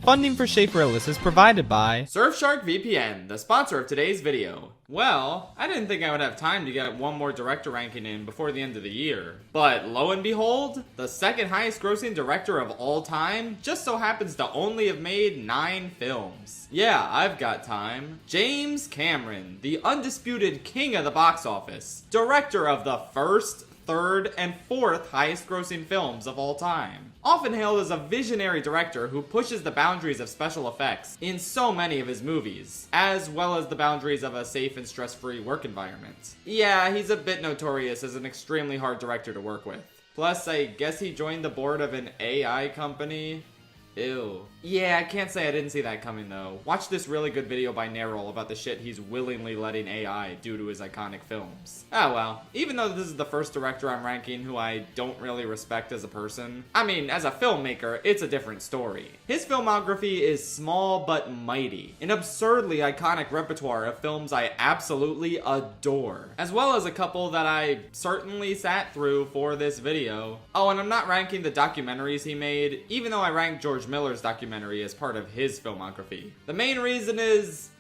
Funding for Shaperillis is provided by Surfshark VPN, the sponsor of today's video. Well, I didn't think I would have time to get one more director ranking in before the end of the year. But lo and behold, the second highest grossing director of all time just so happens to only have made 9 films. Yeah, I've got time. James Cameron, the undisputed king of the box office, director of the first, third, and fourth highest grossing films of all time. Often hailed as a visionary director who pushes the boundaries of special effects in so many of his movies, as well as the boundaries of a safe and stress-free work environment. Yeah, he's a bit notorious as an extremely hard director to work with. Plus, I guess he joined the board of an AI company. Ew. Yeah, I can't say I didn't see that coming though. Watch this really good video by Nerol about the shit he's willingly letting AI do to his iconic films. Oh well, even though this is the first director I'm ranking who I don't really respect as a person, I mean, as a filmmaker, it's a different story. His filmography is small but mighty, an absurdly iconic repertoire of films I absolutely adore, as well as a couple that I certainly sat through for this video. Oh, and I'm not ranking the documentaries he made, even though I ranked George Miller's documentary as part of his filmography. The main reason is,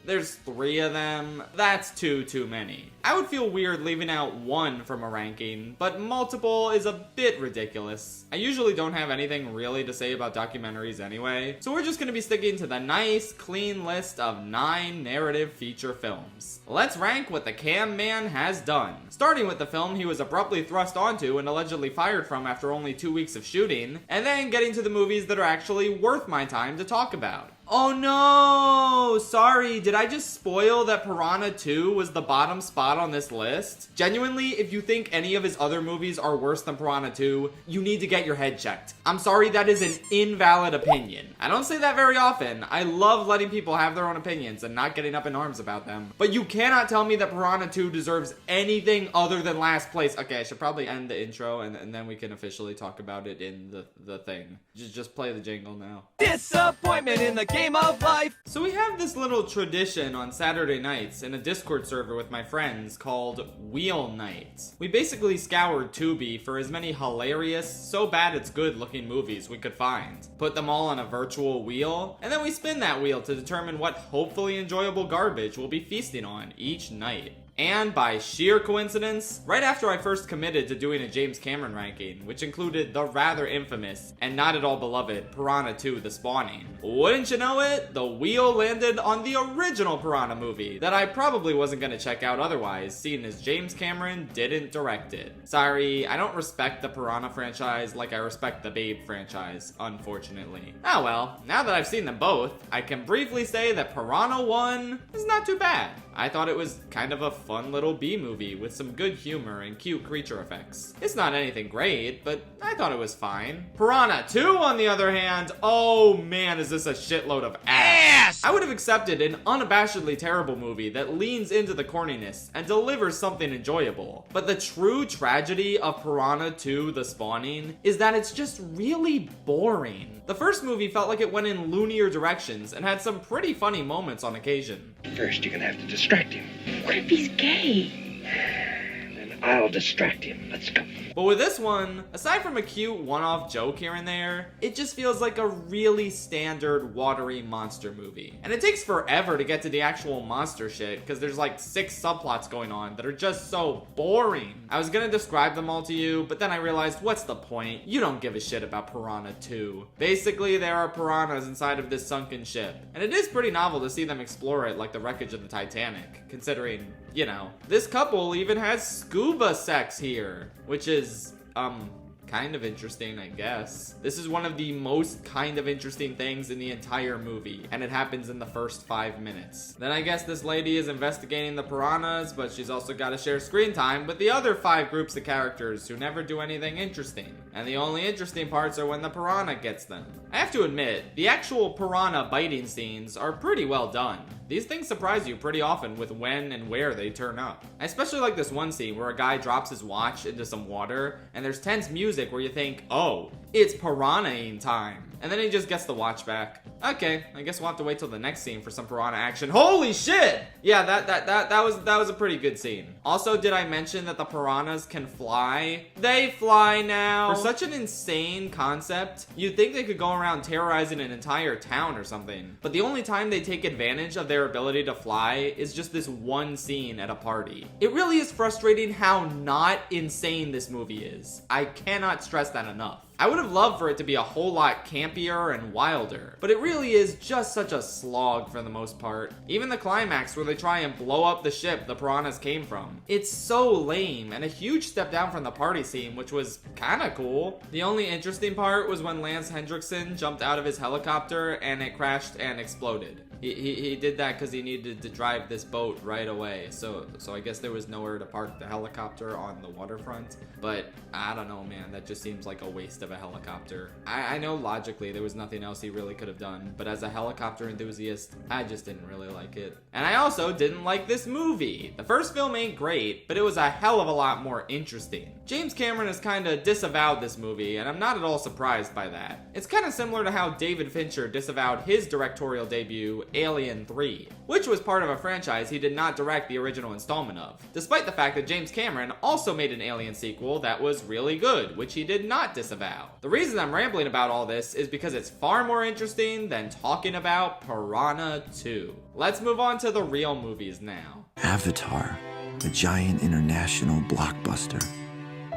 there's 3 of them. That's too many. I would feel weird leaving out one from a ranking, but multiple is a bit ridiculous. I usually don't have anything really to say about documentaries anyway, so we're just gonna be sticking to the nice, clean list of 9 narrative feature films. Let's rank what the Cam Man has done. Starting with the film he was abruptly thrust onto and allegedly fired from after only 2 weeks of shooting, and then getting to the movies that are actually worth my time to talk about. Oh no! Sorry, did I just spoil that Piranha 2 was the bottom spot on this list? Genuinely, if you think any of his other movies are worse than Piranha 2, you need to get your head checked. I'm sorry, that is an invalid opinion. I don't say that very often. I love letting people have their own opinions and not getting up in arms about them. But you cannot tell me that Piranha 2 deserves anything other than last place. Okay, I should probably end the intro and then we can officially talk about it in the thing. Just play the jingle now. Disappointment in the game of life. So we have this little tradition on Saturday nights in a Discord server with my friends called Wheel Night. We basically scoured Tubi for as many hilarious, so bad it's good looking movies we could find. Put them all on a virtual wheel, and then we spin that wheel to determine what hopefully enjoyable garbage we'll be feasting on each night. And by sheer coincidence, right after I first committed to doing a James Cameron ranking, which included the rather infamous and not at all beloved Piranha 2: The Spawning, wouldn't you know it, the wheel landed on the original Piranha movie that I probably wasn't gonna check out otherwise, seeing as James Cameron didn't direct it. Sorry, I don't respect the Piranha franchise like I respect the Babe franchise, unfortunately. Oh well, now that I've seen them both, I can briefly say that Piranha 1 is not too bad. I thought it was kind of a fun little B-movie with some good humor and cute creature effects. It's not anything great, but I thought it was fine. Piranha 2, on the other hand, oh man, is this a shitload of ass. I would have accepted an unabashedly terrible movie that leans into the corniness and delivers something enjoyable. But the true tragedy of Piranha 2: The Spawning is that it's just really boring. The first movie felt like it went in loonier directions and had some pretty funny moments on occasion. First, you're gonna have to distract him. What if he's gay? Then I'll distract him. Let's go. But with this one, aside from a cute one-off joke here and there, it just feels like a really standard watery monster movie. And it takes forever to get to the actual monster shit, because there's like 6 subplots going on that are just so boring. I was gonna describe them all to you, but then I realized, what's the point? You don't give a shit about Piranha 2. Basically, there are piranhas inside of this sunken ship, and it is pretty novel to see them explore it like the wreckage of the Titanic, considering, you know, this couple even has scuba sex here, which is kind of interesting, I guess. This is one of the most kind of interesting things in the entire movie, and it happens in the first 5 minutes. Then I guess this lady is investigating the piranhas, but she's also got to share screen time with the other 5 groups of characters who never do anything interesting. And the only interesting parts are when the piranha gets them. I have to admit, the actual piranha biting scenes are pretty well done. These things surprise you pretty often with when and where they turn up. I especially like this one scene where a guy drops his watch into some water, and there's tense music where you think, oh, it's piranha-ing time. And then he just gets the watch back. Okay, I guess we'll have to wait till the next scene for some piranha action. Holy shit! Yeah, that was a pretty good scene. Also, did I mention that the piranhas can fly? They fly now! For such an insane concept, you'd think they could go around terrorizing an entire town or something. But the only time they take advantage of their ability to fly is just this one scene at a party. It really is frustrating how not insane this movie is. I cannot stress that enough. I would have loved for it to be a whole lot campier and wilder, but it really is just such a slog for the most part. Even the climax where they try and blow up the ship the piranhas came from. It's so lame and a huge step down from the party scene, which was kinda cool. The only interesting part was when Lance Hendrickson jumped out of his helicopter and it crashed and exploded. He did that because he needed to drive this boat right away, so I guess there was nowhere to park the helicopter on the waterfront. But I don't know, man, that just seems like a waste of a helicopter. I know logically there was nothing else he really could have done, but as a helicopter enthusiast, I just didn't really like it. And I also didn't like this movie. The first film ain't great, but it was a hell of a lot more interesting. James Cameron has kinda disavowed this movie, and I'm not at all surprised by that. It's kinda similar to how David Fincher disavowed his directorial debut, Alien 3, which was part of a franchise he did not direct the original installment of, despite the fact that James Cameron also made an Alien sequel that was really good, which he did not disavow. The reason I'm rambling about all this is because it's far more interesting than talking about Piranha 2. Let's move on to the real movies now. Avatar, a giant international blockbuster,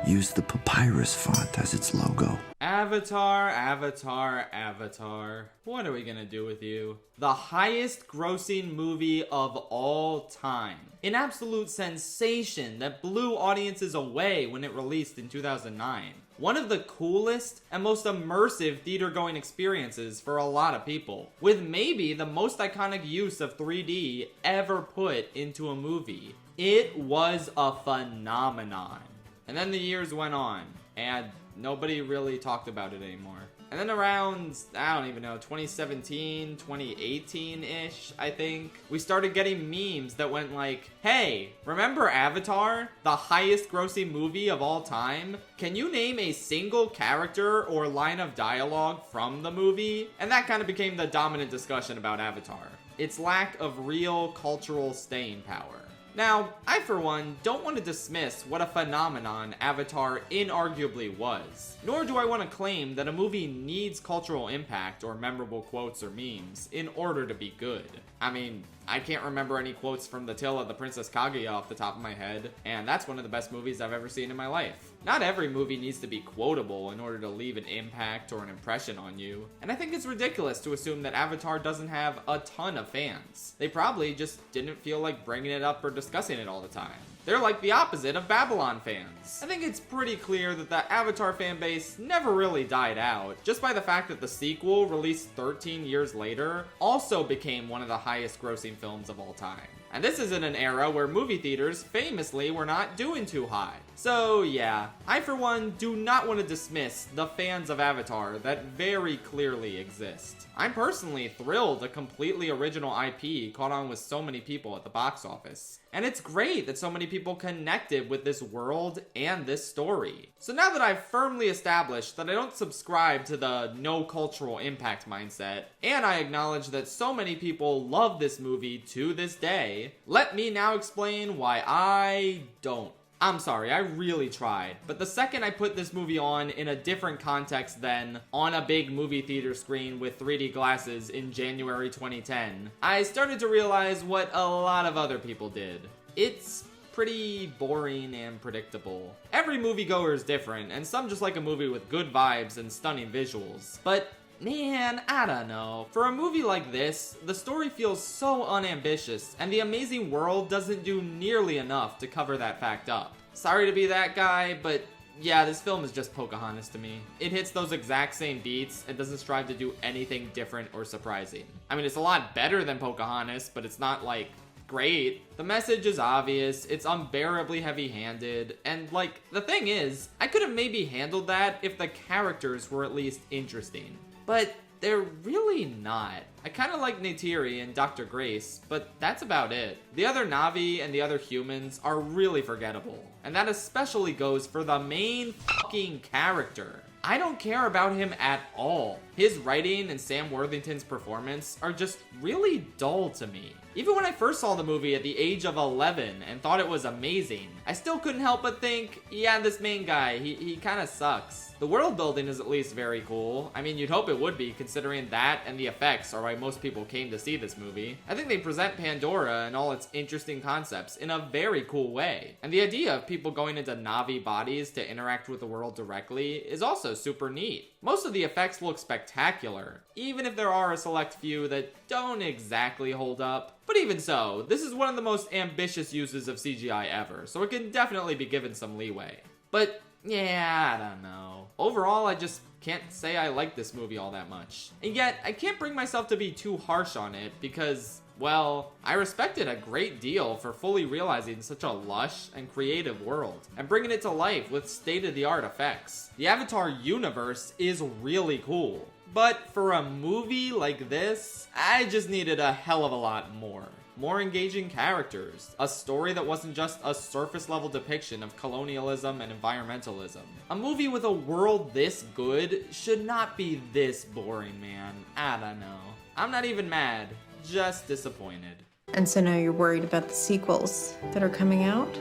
used the papyrus font as its logo. Avatar, Avatar, Avatar. What are we gonna do with you? The highest grossing movie of all time. An absolute sensation that blew audiences away when it released in 2009. One of the coolest and most immersive theater-going experiences for a lot of people, with maybe the most iconic use of 3D ever put into a movie. It was a phenomenon. And then the years went on, and nobody really talked about it anymore. And then around, I don't even know, 2017, 2018-ish, I think, we started getting memes that went like, hey, remember Avatar? The highest grossing movie of all time? Can you name a single character or line of dialogue from the movie? And that kind of became the dominant discussion about Avatar. Its lack of real cultural staying power. Now, I for one don't want to dismiss what a phenomenon Avatar inarguably was, nor do I want to claim that a movie needs cultural impact or memorable quotes or memes in order to be good. I mean, I can't remember any quotes from The Tale of the Princess Kaguya off the top of my head, and that's one of the best movies I've ever seen in my life. Not every movie needs to be quotable in order to leave an impact or an impression on you, and I think it's ridiculous to assume that Avatar doesn't have a ton of fans. They probably just didn't feel like bringing it up or discussing it all the time. They're like the opposite of Babylon fans. I think it's pretty clear that the Avatar fan base never really died out, just by the fact that the sequel, released 13 years later, also became one of the highest grossing films of all time. And this is in an era where movie theaters famously were not doing too high. So yeah, I for one do not want to dismiss the fans of Avatar that very clearly exist. I'm personally thrilled a completely original IP caught on with so many people at the box office. And it's great that so many people connected with this world and this story. So now that I've firmly established that I don't subscribe to the no cultural impact mindset, and I acknowledge that so many people love this movie to this day, let me now explain why I don't. I'm sorry, I really tried, but the second I put this movie on in a different context than on a big movie theater screen with 3D glasses in January 2010, I started to realize what a lot of other people did. It's pretty boring and predictable. Every moviegoer is different, and some just like a movie with good vibes and stunning visuals, but man, I don't know. For a movie like this, the story feels so unambitious, and the amazing world doesn't do nearly enough to cover that fact up. Sorry to be that guy, but yeah, this film is just Pocahontas to me. It hits those exact same beats and doesn't strive to do anything different or surprising. I mean, it's a lot better than Pocahontas, but it's not like great. The message is obvious, it's unbearably heavy-handed, and like, the thing is, I could have maybe handled that if the characters were at least interesting. But they're really not. I kinda like Neytiri and Dr. Grace, but that's about it. The other Na'vi and the other humans are really forgettable. And that especially goes for the main fucking character. I don't care about him at all. His writing and Sam Worthington's performance are just really dull to me. Even when I first saw the movie at the age of 11 and thought it was amazing, I still couldn't help but think, yeah, this main guy, he kinda sucks. The world building is at least very cool. I mean, you'd hope it would be, considering that and the effects are why most people came to see this movie. I think they present Pandora and all its interesting concepts in a very cool way. And the idea of people going into Na'vi bodies to interact with the world directly is also super neat. Most of the effects look spectacular, even if there are a select few that don't exactly hold up. But even so, this is one of the most ambitious uses of CGI ever, so it can definitely be given some leeway. But yeah, I don't know. Overall, I just can't say I like this movie all that much. And yet, I can't bring myself to be too harsh on it because, well, I respect it a great deal for fully realizing such a lush and creative world and bringing it to life with state-of-the-art effects. The Avatar universe is really cool, but for a movie like this, I just needed a hell of a lot more. More engaging characters, a story that wasn't just a surface-level depiction of colonialism and environmentalism. A movie with a world this good should not be this boring, man. I don't know. I'm not even mad, just disappointed. And so now you're worried about the sequels that are coming out?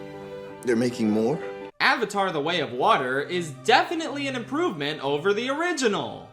They're making more? Avatar: The Way of Water is definitely an improvement over the original.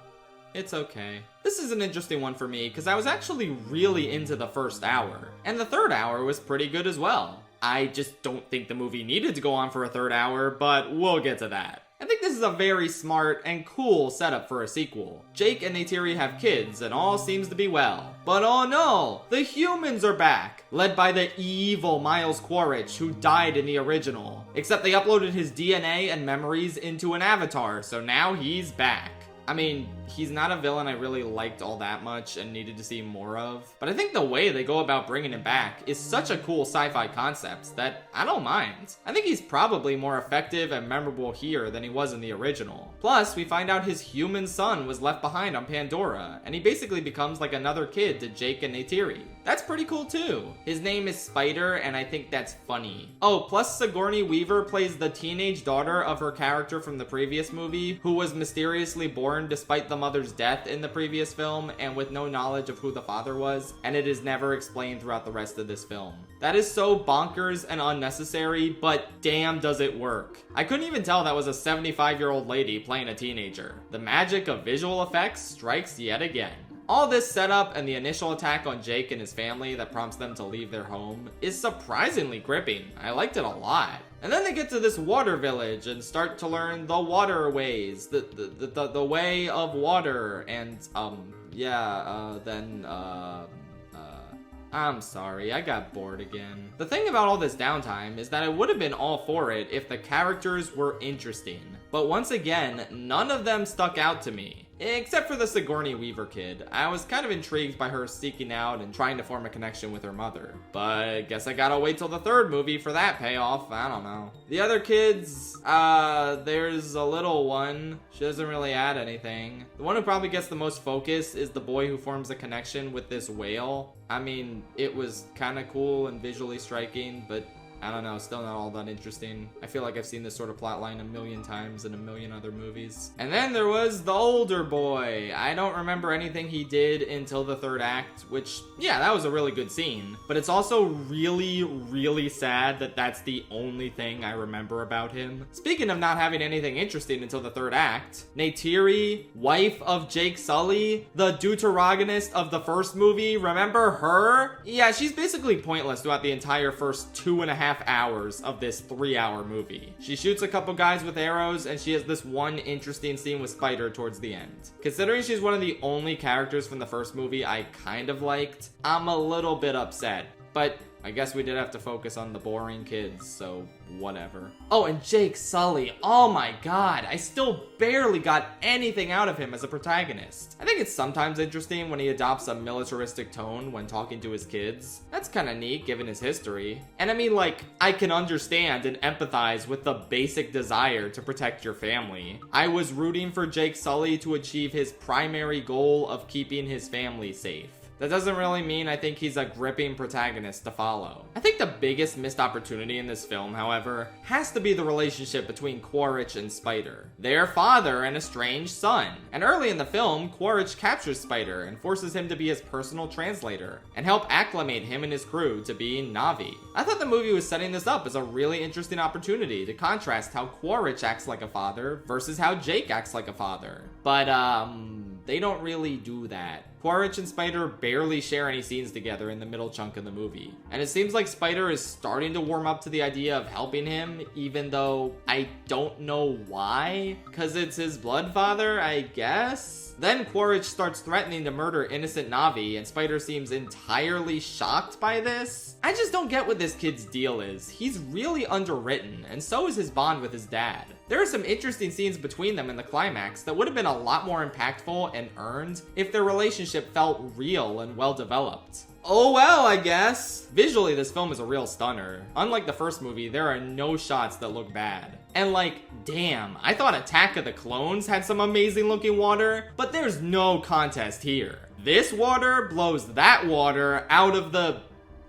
It's okay. This is an interesting one for me because I was actually really into the first hour, and the third hour was pretty good as well. I just don't think the movie needed to go on for a third hour, but we'll get to that. I think this is a very smart and cool setup for a sequel. Jake and Neytiri have kids and all seems to be well. But oh no, the humans are back, led by the evil Milosz Quaritch who died in the original. Except they uploaded his DNA and memories into an avatar, so now he's back. I mean, he's not a villain I really liked all that much and needed to see more of, but I think the way they go about bringing him back is such a cool sci-fi concept that I don't mind. I think he's probably more effective and memorable here than he was in the original. Plus, we find out his human son was left behind on Pandora, and he basically becomes like another kid to Jake and Neytiri. That's pretty cool too. His name is Spider, and I think that's funny. Oh, plus Sigourney Weaver plays the teenage daughter of her character from the previous movie, who was mysteriously born despite the mother's death in the previous film and with no knowledge of who the father was, and it is never explained throughout the rest of this film. That is so bonkers and unnecessary, but damn does it work. I couldn't even tell that was a 75-year-old lady playing a teenager. The magic of visual effects strikes yet again. All this setup and the initial attack on Jake and his family that prompts them to leave their home is surprisingly gripping. I liked it a lot. And then they get to this water village and start to learn the waterways, the way of water, and I'm sorry, I got bored again. The thing about all this downtime is that I would have been all for it if the characters were interesting. But once again, none of them stuck out to me. Except for the Sigourney Weaver kid. I was kind of intrigued by her seeking out and trying to form a connection with her mother. But guess I gotta wait till the third movie for that payoff. I don't know. The other kids, there's a little one. She doesn't really add anything. The one who probably gets the most focus is the boy who forms a connection with this whale. I mean, it was kind of cool and visually striking, but I don't know, still not all that interesting. I feel like I've seen this sort of plotline a million times in a million other movies. And then there was the older boy. I don't remember anything he did until the third act, which, yeah, that was a really good scene. But it's also really, really sad that that's the only thing I remember about him. Speaking of not having anything interesting until the third act, Neytiri, wife of Jake Sully, the deuteragonist of the first movie, remember her? Yeah, she's basically pointless throughout the entire first 2.5 hours of this 3-hour movie. She shoots a couple guys with arrows, and she has this one interesting scene with Spider towards the end. Considering she's one of the only characters from the first movie I kind of liked, I'm a little bit upset. But I guess we did have to focus on the boring kids, so whatever. Oh, and Jake Sully. Oh my god, I still barely got anything out of him as a protagonist. I think it's sometimes interesting when he adopts a militaristic tone when talking to his kids. That's kind of neat given his history. And I mean, like, I can understand and empathize with the basic desire to protect your family. I was rooting for Jake Sully to achieve his primary goal of keeping his family safe. That doesn't really mean I think he's a gripping protagonist to follow. I think the biggest missed opportunity in this film, however, has to be the relationship between Quaritch and Spider, their father and estranged son. And early in the film, Quaritch captures Spider and forces him to be his personal translator and help acclimate him and his crew to being Na'vi. I thought the movie was setting this up as a really interesting opportunity to contrast how Quaritch acts like a father versus how Jake acts like a father. But, they don't really do that. Quaritch and Spider barely share any scenes together in the middle chunk of the movie. And it seems like Spider is starting to warm up to the idea of helping him, even though I don't know why. Cause it's his blood father, I guess? Then Quaritch starts threatening to murder innocent Na'vi, and Spider seems entirely shocked by this. I just don't get what this kid's deal is. He's really underwritten, and so is his bond with his dad. There are some interesting scenes between them in the climax that would have been a lot more impactful and earned if their relationship felt real and well developed. Oh well, I guess. Visually, this film is a real stunner. Unlike the first movie, there are no shots that look bad. And like, damn, I thought Attack of the Clones had some amazing looking water, but there's no contest here. This water blows that water out of the,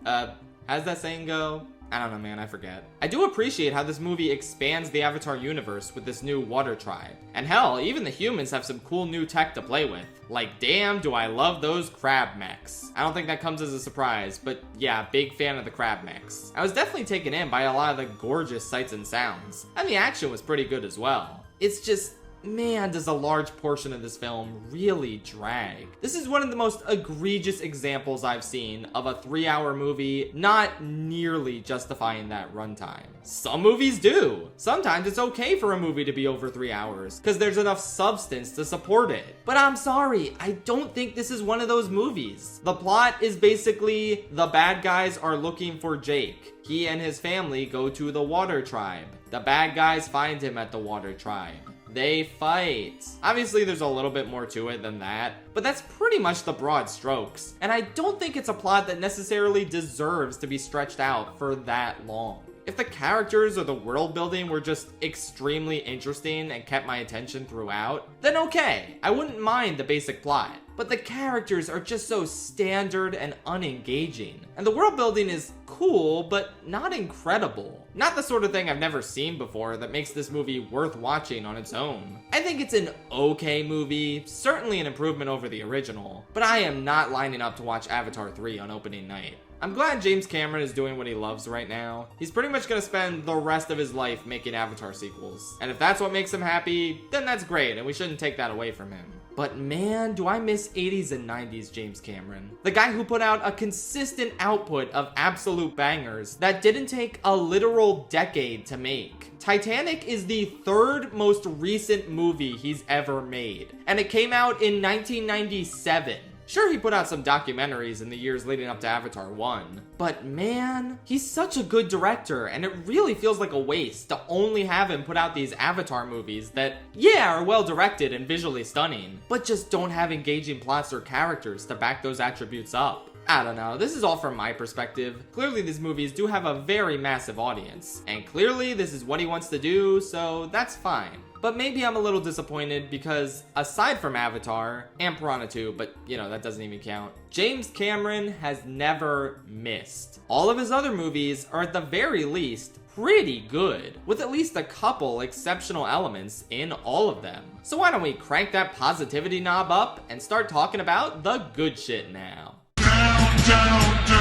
how's that saying go? I don't know, man, I forget. I do appreciate how this movie expands the Avatar universe with this new water tribe. And hell, even the humans have some cool new tech to play with. Like, damn, do I love those crab mechs. I don't think that comes as a surprise, but yeah, big fan of the crab mechs. I was definitely taken in by a lot of the gorgeous sights and sounds, and the action was pretty good as well. It's just, man, does a large portion of this film really drag. This is one of the most egregious examples I've seen of a 3-hour movie not nearly justifying that runtime. Some movies do. Sometimes it's okay for a movie to be over 3 hours, because there's enough substance to support it. But I'm sorry, I don't think this is one of those movies. The plot is basically the bad guys are looking for Jake. He and his family go to the Water Tribe. The bad guys find him at the Water Tribe. They fight. Obviously, there's a little bit more to it than that, but that's pretty much the broad strokes. And I don't think it's a plot that necessarily deserves to be stretched out for that long. If the characters or the world building were just extremely interesting and kept my attention throughout, then okay, I wouldn't mind the basic plot. But the characters are just so standard and unengaging. And the world building is cool, but not incredible. Not the sort of thing I've never seen before that makes this movie worth watching on its own. I think it's an okay movie, certainly an improvement over the original, but I am not lining up to watch Avatar 3 on opening night. I'm glad James Cameron is doing what he loves right now. He's pretty much gonna spend the rest of his life making Avatar sequels. And if that's what makes him happy, then that's great, and we shouldn't take that away from him. But man, do I miss 80s and 90s James Cameron. The guy who put out a consistent output of absolute bangers that didn't take a literal decade to make. Titanic is the third most recent movie he's ever made, and it came out in 1997. Sure, he put out some documentaries in the years leading up to Avatar 1, but man, he's such a good director, and it really feels like a waste to only have him put out these Avatar movies that, yeah, are well directed and visually stunning, but just don't have engaging plots or characters to back those attributes up. I don't know, this is all from my perspective. Clearly these movies do have a very massive audience, and clearly this is what he wants to do, so that's fine. But maybe I'm a little disappointed because, aside from Avatar, and Piranha 2, but you know, that doesn't even count, James Cameron has never missed. All of his other movies are at the very least pretty good, with at least a couple exceptional elements in all of them. So why don't we crank that positivity knob up and start talking about the good shit now. Down to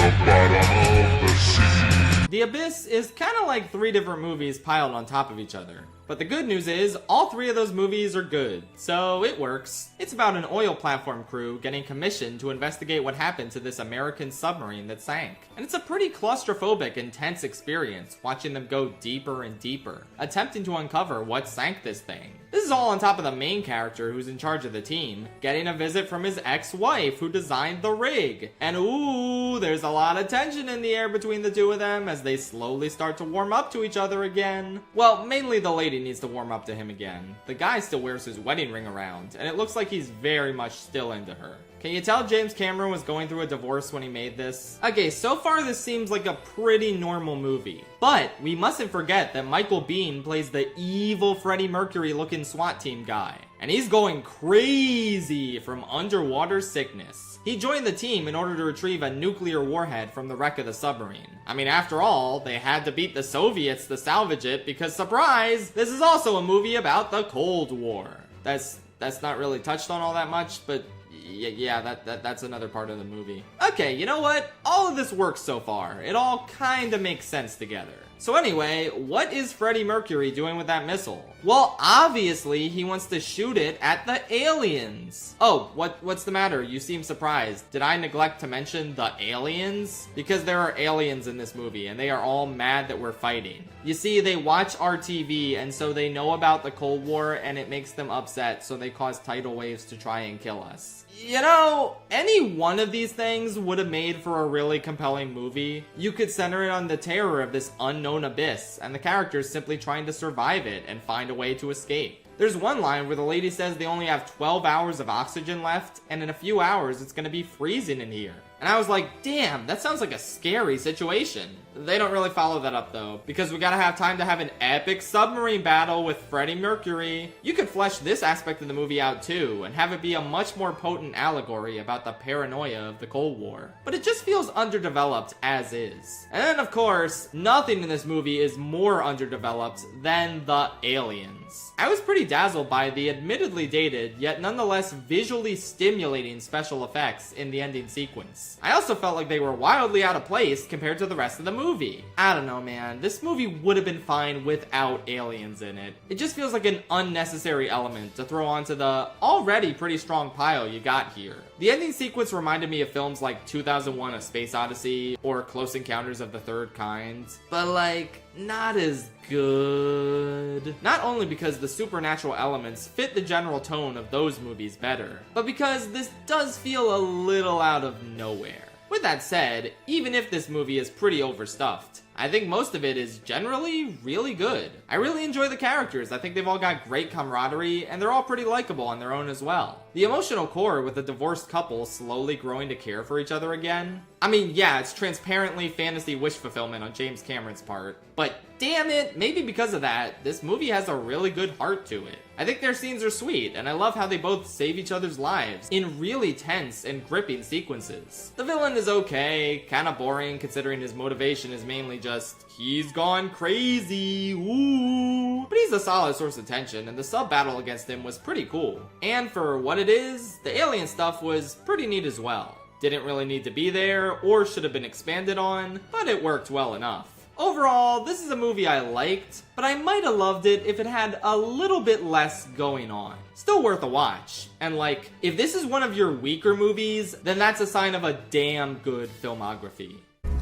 the bottom of the sea. The Abyss is kind of like 3 different movies piled on top of each other. But the good news is, all 3 of those movies are good, so it works. It's about an oil platform crew getting commissioned to investigate what happened to this American submarine that sank. And it's a pretty claustrophobic, intense experience, watching them go deeper and deeper, attempting to uncover what sank this thing. This is all on top of the main character who's in charge of the team, getting a visit from his ex-wife who designed the rig. And ooh, there's a lot of tension in the air between the two of them as they slowly start to warm up to each other again. Well, mainly the lady needs to warm up to him again. The guy still wears his wedding ring around, and it looks like he's very much still into her. Can you tell James Cameron was going through a divorce when he made this? Okay, so far this seems like a pretty normal movie. But we mustn't forget that Michael Biehn plays the evil Freddie Mercury looking SWAT team guy. and he's going crazy from underwater sickness. He joined the team in order to retrieve a nuclear warhead from the wreck of the submarine. I mean, after all, they had to beat the Soviets to salvage it because, surprise, this is also a movie about the Cold War. That's not really touched on all that much, but yeah, that's another part of the movie. Okay, you know what? All of this works so far. It all kind of makes sense together. So anyway, what is Freddie Mercury doing with that missile? Well, obviously, he wants to shoot it at the aliens. Oh, what's the matter? You seem surprised. Did I neglect to mention the aliens? Because there are aliens in this movie, and they are all mad that we're fighting. You see, they watch our TV, and so they know about the Cold War, and it makes them upset, so they cause tidal waves to try and kill us. You know, any one of these things would have made for a really compelling movie. You could center it on the terror of this unknown abyss, and the characters simply trying to survive it and find a way to escape. There's one line where the lady says they only have 12 hours of oxygen left, and in a few hours it's gonna be freezing in here. And I was like, damn, that sounds like a scary situation. They don't really follow that up though, because we gotta have time to have an epic submarine battle with Freddie Mercury. You could flesh this aspect of the movie out too, and have it be a much more potent allegory about the paranoia of the Cold War. But it just feels underdeveloped as is. And then of course, nothing in this movie is more underdeveloped than the aliens. I was pretty dazzled by the admittedly dated, yet nonetheless visually stimulating special effects in the ending sequence. I also felt like they were wildly out of place compared to the rest of the movie. I don't know, man. This movie would have been fine without aliens in it. It just feels like an unnecessary element to throw onto the already pretty strong pile you got here. The ending sequence reminded me of films like 2001: A Space Odyssey or Close Encounters of the Third Kind, but like, not as good. Not only because the supernatural elements fit the general tone of those movies better, but because this does feel a little out of nowhere. With that said, even if this movie is pretty overstuffed, I think most of it is generally really good. I really enjoy the characters. I think they've all got great camaraderie, and they're all pretty likable on their own as well. The emotional core with a divorced couple slowly growing to care for each other again. I mean, yeah, it's transparently fantasy wish fulfillment on James Cameron's part, but damn it, maybe because of that, this movie has a really good heart to it. I think their scenes are sweet, and I love how they both save each other's lives in really tense and gripping sequences. The villain is okay, kinda boring considering his motivation is mainly just, he's gone crazy, ooh. But he's a solid source of tension, and the sub-battle against him was pretty cool. And for what it is, the alien stuff was pretty neat as well. Didn't really need to be there, or should have been expanded on, but it worked well enough. Overall, this is a movie I liked, but I might have loved it if it had a little bit less going on. Still worth a watch. And like, if this is one of your weaker movies, then that's a sign of a damn good filmography.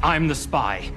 I'm the spy.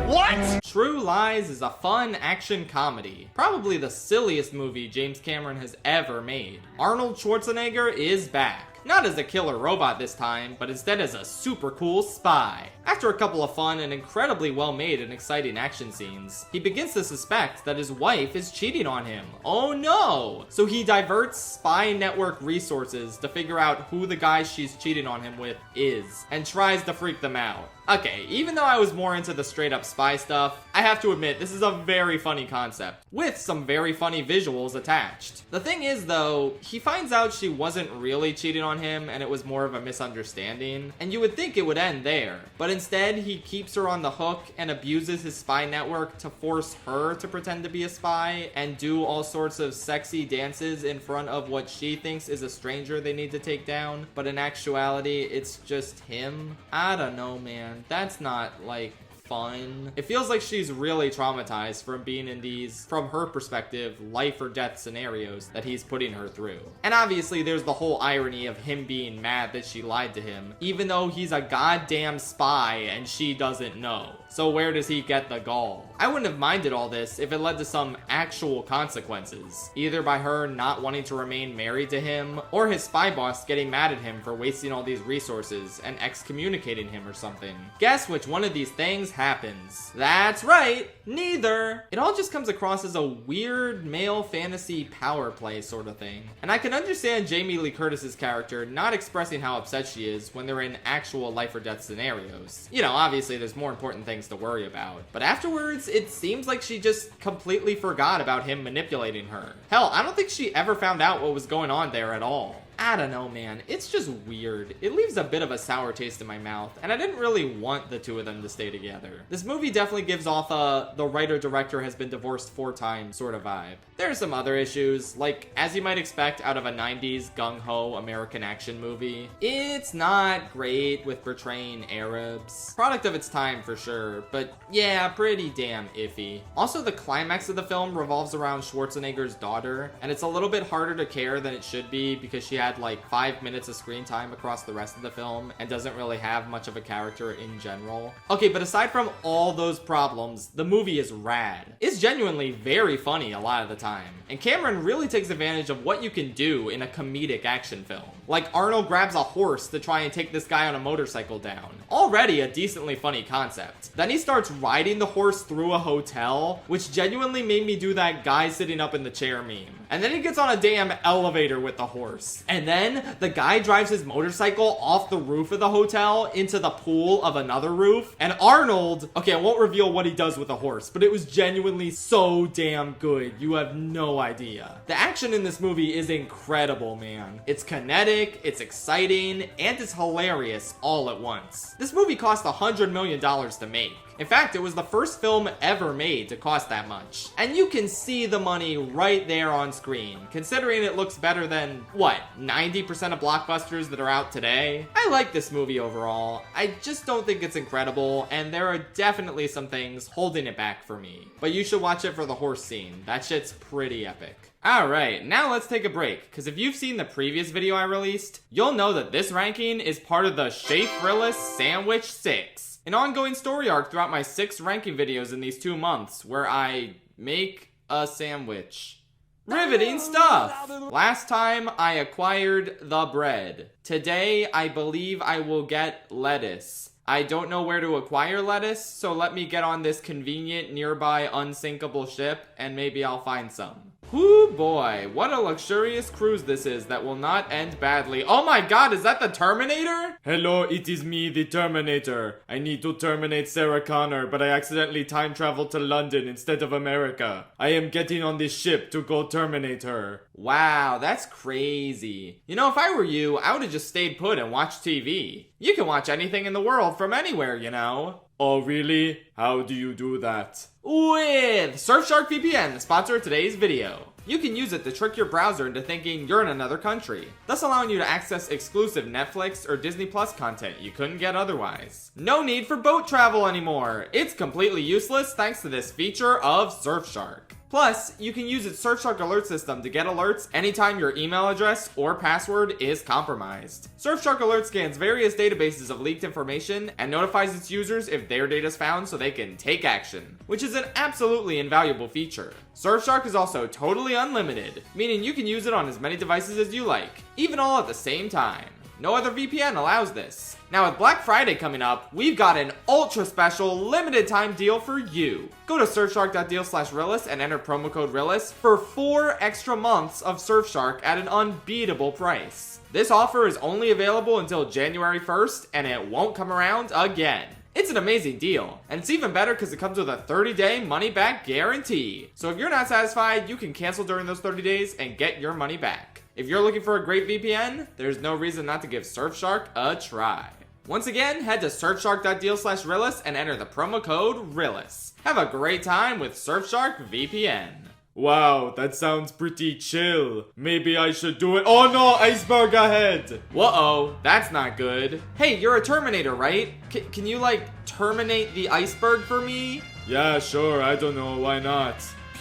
What? True Lies is a fun action comedy. Probably the silliest movie James Cameron has ever made. Arnold Schwarzenegger is back. Not as a killer robot this time, but instead as a super cool spy. After a couple of fun and incredibly well made and exciting action scenes, he begins to suspect that his wife is cheating on him. Oh no! So he diverts spy network resources to figure out who the guy she's cheating on him with is, and tries to freak them out. Okay, even though I was more into the straight up spy stuff, I have to admit this is a very funny concept, with some very funny visuals attached. The thing is though, he finds out she wasn't really cheating on him and it was more of a misunderstanding, and you would think it would end there, but instead he keeps her on the hook and abuses his spy network to force her to pretend to be a spy and do all sorts of sexy dances in front of what she thinks is a stranger they need to take down, but in actuality it's just him. I don't know, man. That's not, like, fun. It feels like she's really traumatized from being in these, from her perspective, life or death scenarios that he's putting her through. And obviously there's the whole irony of him being mad that she lied to him, even though he's a goddamn spy and she doesn't know. So where does he get the gall? I wouldn't have minded all this if it led to some actual consequences, either by her not wanting to remain married to him, or his spy boss getting mad at him for wasting all these resources and excommunicating him or something. Guess which one of these things happens? That's right, neither. It all just comes across as a weird male fantasy power play sort of thing. And I can understand Jamie Lee Curtis's character not expressing how upset she is when they're in actual life or death scenarios. You know, obviously there's more important things to worry about. But afterwards, it seems like she just completely forgot about him manipulating her. Hell, I don't think she ever found out what was going on there at all. I don't know, man. It's just weird. It leaves a bit of a sour taste in my mouth, and I didn't really want the two of them to stay together. This movie definitely gives off a the writer-director has been divorced 4 times sort of vibe. There are some other issues, like, as you might expect out of a 90s gung-ho American action movie, it's not great with portraying Arabs. Product of its time for sure, but yeah, pretty damn iffy. Also, the climax of the film revolves around Schwarzenegger's daughter, and it's a little bit harder to care than it should be because she had like 5 minutes of screen time across the rest of the film and doesn't really have much of a character in general. Okay, but aside from all those problems, the movie is rad. It's genuinely very funny a lot of the time, and Cameron really takes advantage of what you can do in a comedic action film. Like Arnold grabs a horse to try and take this guy on a motorcycle down. Already a decently funny concept. Then he starts riding the horse through a hotel, which genuinely made me do that guy sitting up in the chair meme. And then he gets on a damn elevator with the horse. And then the guy drives his motorcycle off the roof of the hotel into the pool of another roof. And Arnold, okay, I won't reveal what he does with the horse, but it was genuinely so damn good. You have no idea. The action in this movie is incredible, man. It's kinetic, it's exciting, and it's hilarious all at once. This movie cost $100 million to make. In fact, it was the first film ever made to cost that much. And you can see the money right there on screen, considering it looks better than, what, 90% of blockbusters that are out today? I like this movie overall. I just don't think it's incredible, and there are definitely some things holding it back for me. But you should watch it for the horse scene. That shit's pretty epic. Alright, now let's take a break, because if you've seen the previous video I released, you'll know that this ranking is part of the Schaff Sandwich 6. An ongoing story arc throughout my 6 ranking videos in these 2 months, where I make a sandwich. Riveting stuff! Last time I acquired the bread. Today I believe I will get lettuce. I don't know where to acquire lettuce, so let me get on this convenient nearby unsinkable ship and maybe I'll find some. Whoo boy, what a luxurious cruise this is that will not end badly. Oh my god, is that the Terminator? Hello, it is me, the Terminator. I need to terminate Sarah Connor, but I accidentally time traveled to London instead of America. I am getting on this ship to go terminate her. Wow, that's crazy. You know, if I were you, I would have just stayed put and watched TV. You can watch anything in the world from anywhere, you know. Oh really? How do you do that? With Surfshark VPN, the sponsor of today's video. You can use it to trick your browser into thinking you're in another country, thus allowing you to access exclusive Netflix or Disney Plus content you couldn't get otherwise. No need for boat travel anymore. It's completely useless thanks to this feature of Surfshark. Plus, you can use its Surfshark alert system to get alerts anytime your email address or password is compromised. Surfshark Alert scans various databases of leaked information and notifies its users if their data is found so they can take action, which is an absolutely invaluable feature. Surfshark is also totally unlimited, meaning you can use it on as many devices as you like, even all at the same time. No other VPN allows this. Now with Black Friday coming up, we've got an ultra special limited time deal for you. Go to surfshark.deal/Rillis and enter promo code Rillis for 4 extra months of Surfshark at an unbeatable price. This offer is only available until January 1st and it won't come around again. It's an amazing deal, and it's even better because it comes with a 30-day money-back guarantee. So if you're not satisfied, you can cancel during those 30 days and get your money back. If you're looking for a great VPN, there's no reason not to give Surfshark a try. Once again, head to surfshark.deal/Rillis and enter the promo code Rillis. Have a great time with Surfshark VPN. Wow, that sounds pretty chill. Maybe I should do it. Oh no, iceberg ahead! Whoa, that's not good. Hey, you're a Terminator, right? Can you like terminate the iceberg for me? Yeah, sure, I don't know, why not?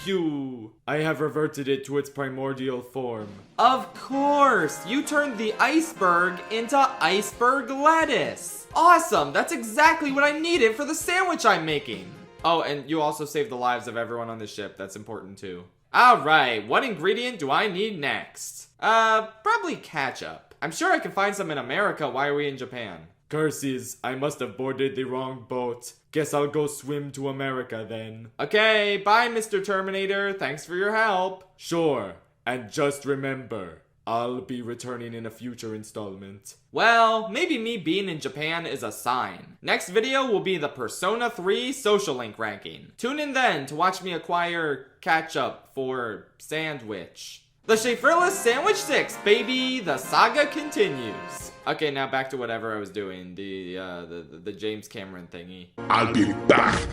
Pew! I have reverted it to its primordial form. Of course! You turned the iceberg into iceberg lettuce! Awesome! That's exactly what I needed for the sandwich I'm making! Oh, and you also saved the lives of everyone on the ship. That's important too. Alright, what ingredient do I need next? Probably ketchup. I'm sure I can find some in America. Why are we in Japan? Curses, I must have boarded the wrong boat. Guess I'll go swim to America then. Okay, bye Mr. Terminator, thanks for your help. Sure, and just remember, I'll be returning in a future installment. Well, maybe me being in Japan is a sign. Next video will be the Persona 3 Social Link ranking. Tune in then to watch me acquire ketchup for sandwich. The Schaeferless Sandwich 6, baby! The saga continues. Okay, now back to whatever I was doing. The James Cameron thingy. I'll be back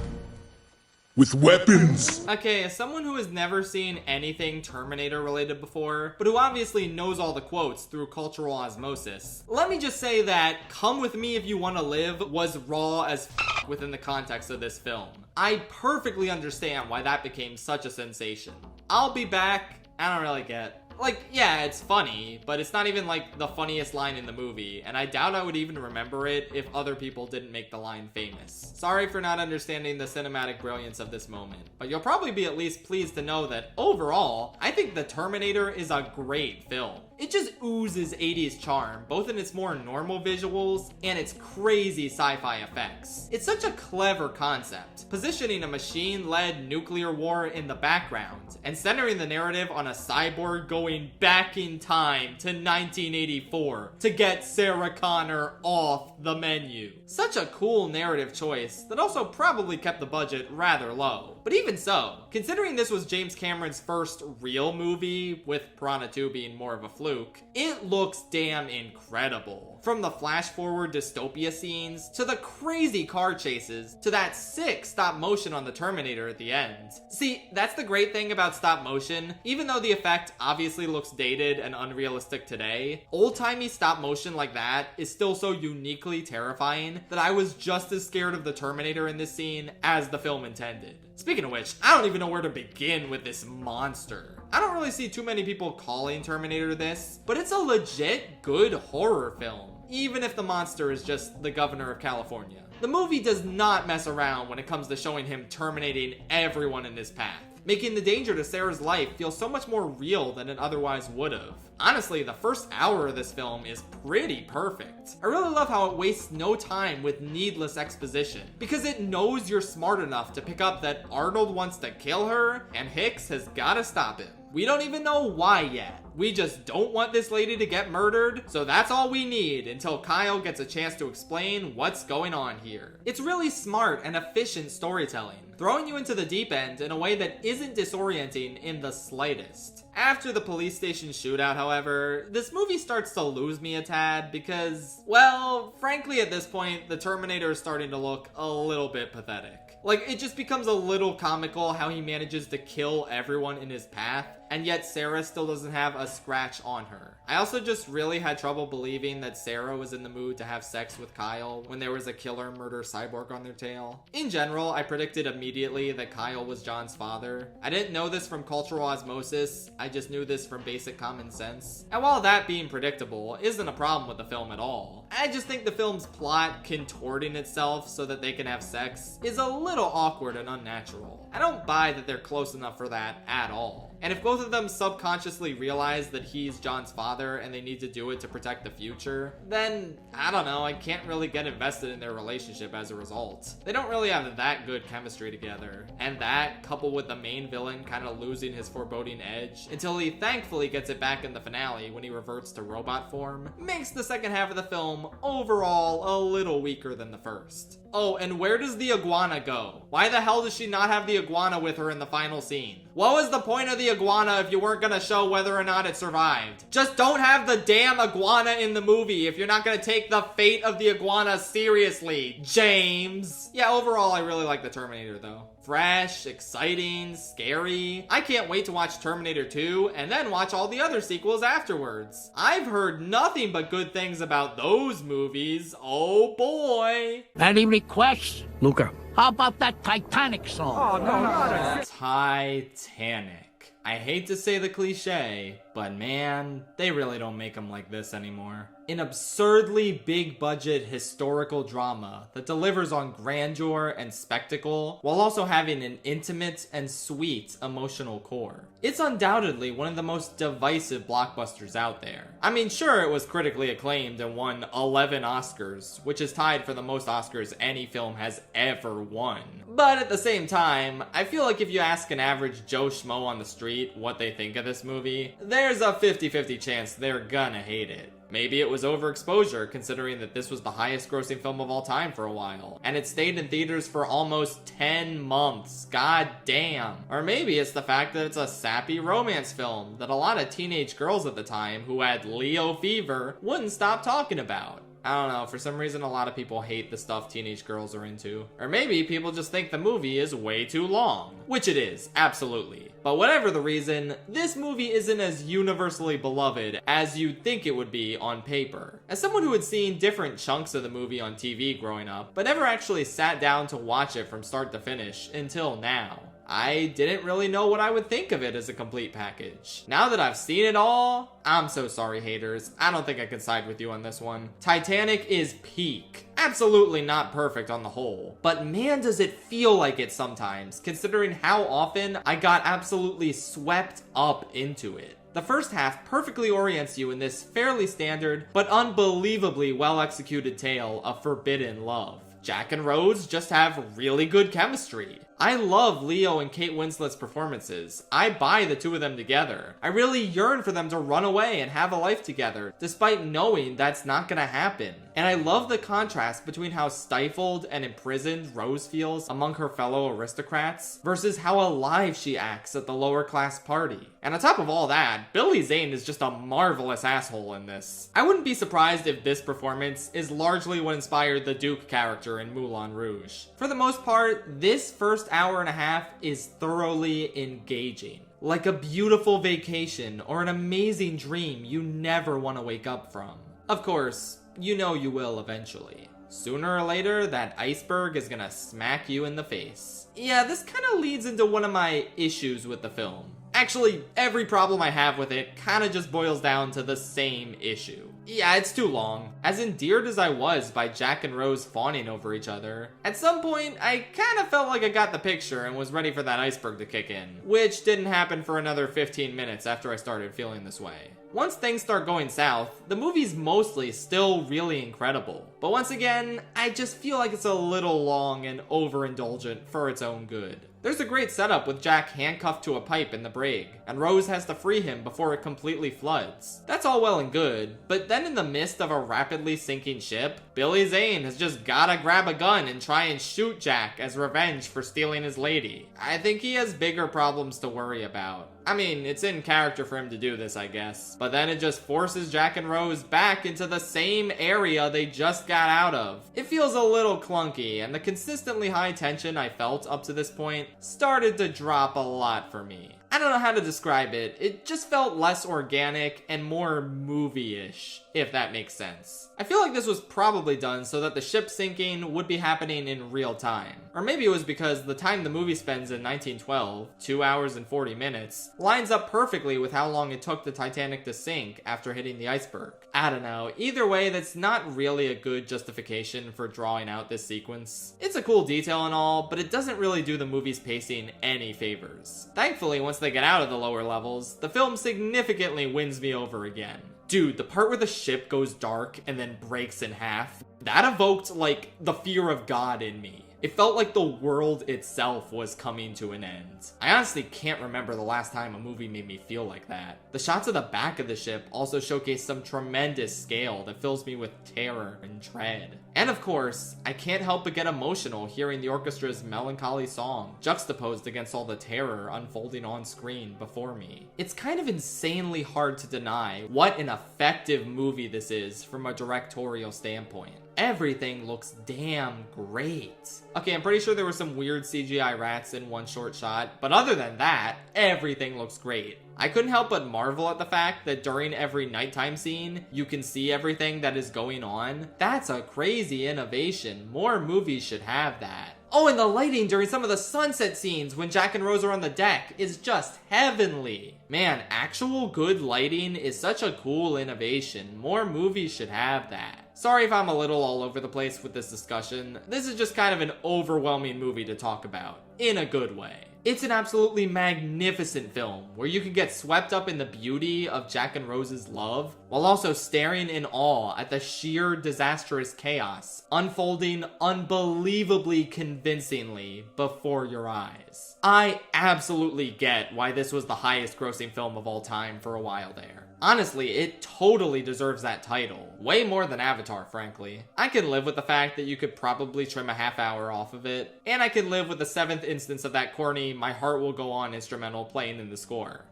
with weapons. Okay, as someone who has never seen anything Terminator related before, but who obviously knows all the quotes through cultural osmosis, let me just say that Come With Me If You Wanna Live was raw as within the context of this film. I perfectly understand why that became such a sensation. I'll be back. I don't really get. Like, yeah, it's funny, but it's not even like the funniest line in the movie, and I doubt I would even remember it if other people didn't make the line famous. Sorry for not understanding the cinematic brilliance of this moment, but you'll probably be at least pleased to know that overall, I think The Terminator is a great film. It just oozes 80s charm, both in its more normal visuals and its crazy sci-fi effects. It's such a clever concept, positioning a machine-led nuclear war in the background, and centering the narrative on a cyborg going back in time to 1984 to get Sarah Connor off the menu. Such a cool narrative choice that also probably kept the budget rather low. But even so, considering this was James Cameron's first real movie, with Piranha 2 being more of a fluke, it looks damn incredible. From the flash-forward dystopia scenes, to the crazy car chases, to that sick stop motion on the Terminator at the end. See, that's the great thing about stop motion. Even though the effect obviously looks dated and unrealistic today, old-timey stop motion like that is still so uniquely terrifying that I was just as scared of the Terminator in this scene as the film intended. Speaking of which, I don't even know where to begin with this monster. I don't really see too many people calling Terminator this, but it's a legit good horror film, even if the monster is just the governor of California. The movie does not mess around when it comes to showing him terminating everyone in his path, making the danger to Sarah's life feel so much more real than it otherwise would have. Honestly, the first hour of this film is pretty perfect. I really love how it wastes no time with needless exposition, because it knows you're smart enough to pick up that Arnold wants to kill her, and Hicks has gotta stop him. We don't even know why yet. We just don't want this lady to get murdered, so that's all we need until Kyle gets a chance to explain what's going on here. It's really smart and efficient storytelling, throwing you into the deep end in a way that isn't disorienting in the slightest. After the police station shootout, however, this movie starts to lose me a tad because, well, frankly at this point, the Terminator is starting to look a little bit pathetic. Like, it just becomes a little comical how he manages to kill everyone in his path, and yet Sarah still doesn't have a scratch on her. I also just really had trouble believing that Sarah was in the mood to have sex with Kyle when there was a killer murder cyborg on their tail. In general, I predicted immediately that Kyle was John's father. I didn't know this from cultural osmosis, I just knew this from basic common sense. And while that being predictable isn't a problem with the film at all, I just think the film's plot contorting itself so that they can have sex is a little awkward and unnatural. I don't buy that they're close enough for that at all. And if both of them subconsciously realize that he's John's father and they need to do it to protect the future, then, I don't know, I can't really get invested in their relationship as a result. They don't really have that good chemistry together. And that, coupled with the main villain kind of losing his foreboding edge, until he thankfully gets it back in the finale when he reverts to robot form, makes the second half of the film overall a little weaker than the first. Oh, and where does the iguana go? Why the hell does she not have the iguana with her in the final scene? What was the point of the iguana if you weren't gonna show whether or not it survived? Just don't have the damn iguana in the movie if you're not gonna take the fate of the iguana seriously, James. Yeah, overall, I really like the Terminator though. Fresh, exciting, scary. I can't wait to watch Terminator 2 and then watch all the other sequels afterwards. I've heard nothing but good things about those movies. Oh boy. Any requests? Luca. How about that Titanic song? Oh, no. Titanic. I hate to say the cliche, but man, they really don't make them like this anymore. An absurdly big budget historical drama that delivers on grandeur and spectacle while also having an intimate and sweet emotional core. It's undoubtedly one of the most divisive blockbusters out there. I mean, sure, it was critically acclaimed and won 11 Oscars, which is tied for the most Oscars any film has ever won. But at the same time, I feel like if you ask an average Joe Schmo on the street what they think of this movie, there's a 50-50 chance they're gonna hate it. Maybe it was overexposure, considering that this was the highest grossing film of all time for a while, and it stayed in theaters for almost 10 months. God damn. Or maybe it's the fact that it's a sappy romance film that a lot of teenage girls at the time who had Leo fever wouldn't stop talking about. I don't know, for some reason a lot of people hate the stuff teenage girls are into. Or maybe people just think the movie is way too long. Which it is, absolutely. But whatever the reason, this movie isn't as universally beloved as you'd think it would be on paper. As someone who had seen different chunks of the movie on TV growing up, but never actually sat down to watch it from start to finish until now, I didn't really know what I would think of it as a complete package. Now that I've seen it all, I'm so sorry, haters. I don't think I can side with you on this one. Titanic is peak. Absolutely not perfect on the whole, but man does it feel like it sometimes, considering how often I got absolutely swept up into it. The first half perfectly orients you in this fairly standard, but unbelievably well-executed tale of forbidden love. Jack and Rose just have really good chemistry. I love Leo and Kate Winslet's performances. I buy the two of them together. I really yearn for them to run away and have a life together, despite knowing that's not gonna happen. And I love the contrast between how stifled and imprisoned Rose feels among her fellow aristocrats versus how alive she acts at the lower class party. And on top of all that, Billy Zane is just a marvelous asshole in this. I wouldn't be surprised if this performance is largely what inspired the Duke character in Moulin Rouge. For the most part, this first hour and a half is thoroughly engaging. Like a beautiful vacation or an amazing dream you never want to wake up from. Of course, you know you will eventually. Sooner or later, that iceberg is gonna smack you in the face. Yeah, this kind of leads into one of my issues with the film. Actually, every problem I have with it kind of just boils down to the same issue. Yeah, it's too long. As endeared as I was by Jack and Rose fawning over each other, at some point I kind of felt like I got the picture and was ready for that iceberg to kick in, which didn't happen for another 15 minutes after I started feeling this way. Once things start going south, the movie's mostly still really incredible. But once again, I just feel like it's a little long and overindulgent for its own good. There's a great setup with Jack handcuffed to a pipe in the brig, and Rose has to free him before it completely floods. That's all well and good, but then in the midst of a rapidly sinking ship, Billy Zane has just gotta grab a gun and try and shoot Jack as revenge for stealing his lady. I think he has bigger problems to worry about. I mean, it's in character for him to do this, I guess. But then it just forces Jack and Rose back into the same area they just got out of. It feels a little clunky, and the consistently high tension I felt up to this point started to drop a lot for me. I don't know how to describe it. It just felt less organic and more movie-ish, if that makes sense. I feel like this was probably done so that the ship sinking would be happening in real time. Or maybe it was because the time the movie spends in 1912, 2 hours and 40 minutes, lines up perfectly with how long it took the Titanic to sink after hitting the iceberg. I don't know. Either way, that's not really a good justification for drawing out this sequence. It's a cool detail and all, but it doesn't really do the movie's pacing any favors. Thankfully, once they get out of the lower levels, the film significantly wins me over again. Dude, the part where the ship goes dark and then breaks in half, that evoked, like, the fear of God in me. It felt like the world itself was coming to an end. I honestly can't remember the last time a movie made me feel like that. The shots of the back of the ship also showcase some tremendous scale that fills me with terror and dread. And of course, I can't help but get emotional hearing the orchestra's melancholy song, juxtaposed against all the terror unfolding on screen before me. It's kind of insanely hard to deny what an effective movie this is from a directorial standpoint. Everything looks damn great. Okay, I'm pretty sure there were some weird CGI rats in one short shot, but other than that, everything looks great. I couldn't help but marvel at the fact that during every nighttime scene, you can see everything that is going on. That's a crazy innovation. More movies should have that. Oh, and the lighting during some of the sunset scenes when Jack and Rose are on the deck is just heavenly. Man, actual good lighting is such a cool innovation. More movies should have that. Sorry if I'm a little all over the place with this discussion. This is just kind of an overwhelming movie to talk about, in a good way. It's an absolutely magnificent film where you can get swept up in the beauty of Jack and Rose's love while also staring in awe at the sheer disastrous chaos unfolding unbelievably convincingly before your eyes. I absolutely get why this was the highest grossing film of all time for a while there. Honestly, it totally deserves that title. Way more than Avatar, frankly. I can live with the fact that you could probably trim a half hour off of it, and I can live with the 7th instance of that corny "My Heart Will Go On" instrumental playing in the score.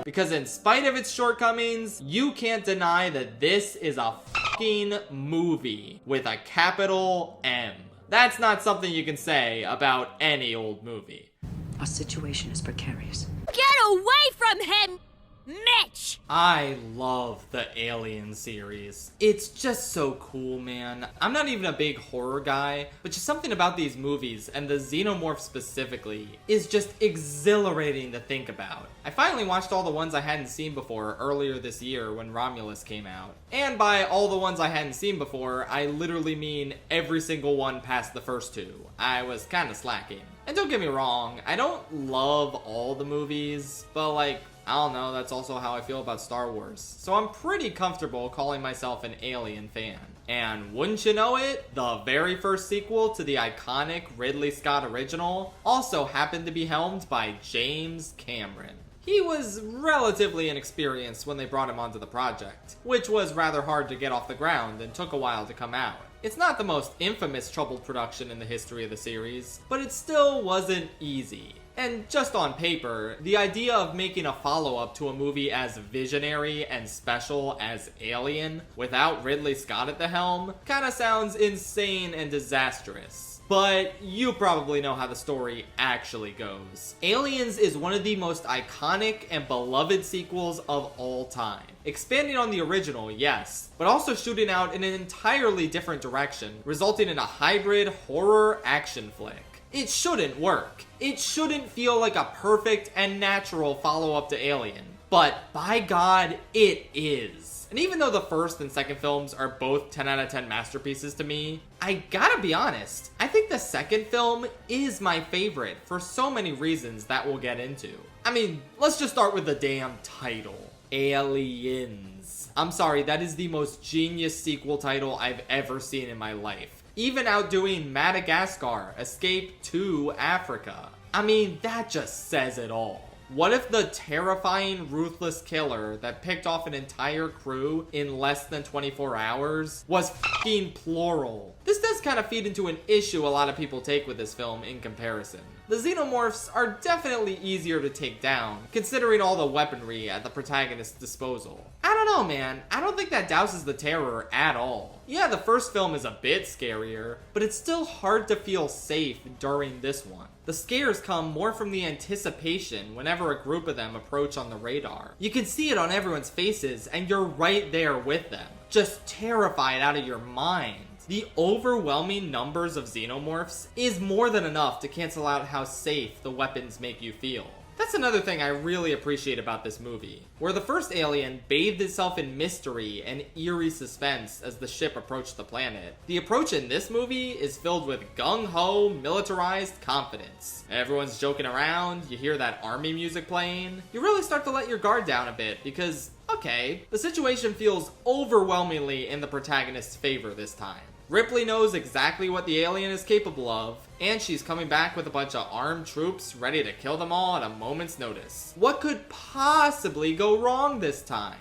Because in spite of its shortcomings, you can't deny that this is a fucking movie with a capital M. That's not something you can say about any old movie. Our situation is precarious. Get away from him, Mitch! I love the Alien series. It's just so cool, man. I'm not even a big horror guy, but just something about these movies, and the Xenomorph specifically, is just exhilarating to think about. I finally watched all the ones I hadn't seen before earlier this year when Romulus came out. And by all the ones I hadn't seen before, I literally mean every single one past the first two. I was kinda slacking. And don't get me wrong, I don't love all the movies, but like, I don't know, that's also how I feel about Star Wars. So I'm pretty comfortable calling myself an Alien fan. And wouldn't you know it, the very first sequel to the iconic Ridley Scott original also happened to be helmed by James Cameron. He was relatively inexperienced when they brought him onto the project, which was rather hard to get off the ground and took a while to come out. It's not the most infamous troubled production in the history of the series, but it still wasn't easy. And just on paper, the idea of making a follow-up to a movie as visionary and special as Alien without Ridley Scott at the helm kinda sounds insane and disastrous. But you probably know how the story actually goes. Aliens is one of the most iconic and beloved sequels of all time. Expanding on the original, yes, but also shooting out in an entirely different direction, resulting in a hybrid horror action flick. It shouldn't work. It shouldn't feel like a perfect and natural follow-up to Alien. But by God, it is. And even though the first and second films are both 10 out of 10 masterpieces to me, I gotta be honest, I think the second film is my favorite for so many reasons that we'll get into. I mean, let's just start with the damn title. Aliens. I'm sorry, that is the most genius sequel title I've ever seen in my life. Even outdoing Madagascar, Escape to Africa. I mean, that just says it all. What if the terrifying, ruthless killer that picked off an entire crew in less than 24 hours was fucking plural? This does kind of feed into an issue a lot of people take with this film in comparison. The Xenomorphs are definitely easier to take down, considering all the weaponry at the protagonist's disposal. I don't know, man. I don't think that douses the terror at all. Yeah, the first film is a bit scarier, but it's still hard to feel safe during this one. The scares come more from the anticipation whenever a group of them approach on the radar. You can see it on everyone's faces, and you're right there with them, just terrified out of your mind. The overwhelming numbers of xenomorphs is more than enough to cancel out how safe the weapons make you feel. That's another thing I really appreciate about this movie. Where the first Alien bathed itself in mystery and eerie suspense as the ship approached the planet, the approach in this movie is filled with gung-ho, militarized confidence. Everyone's joking around, you hear that army music playing. You really start to let your guard down a bit because, okay, the situation feels overwhelmingly in the protagonist's favor this time. Ripley knows exactly what the alien is capable of, and she's coming back with a bunch of armed troops ready to kill them all at a moment's notice. What could possibly go wrong this time?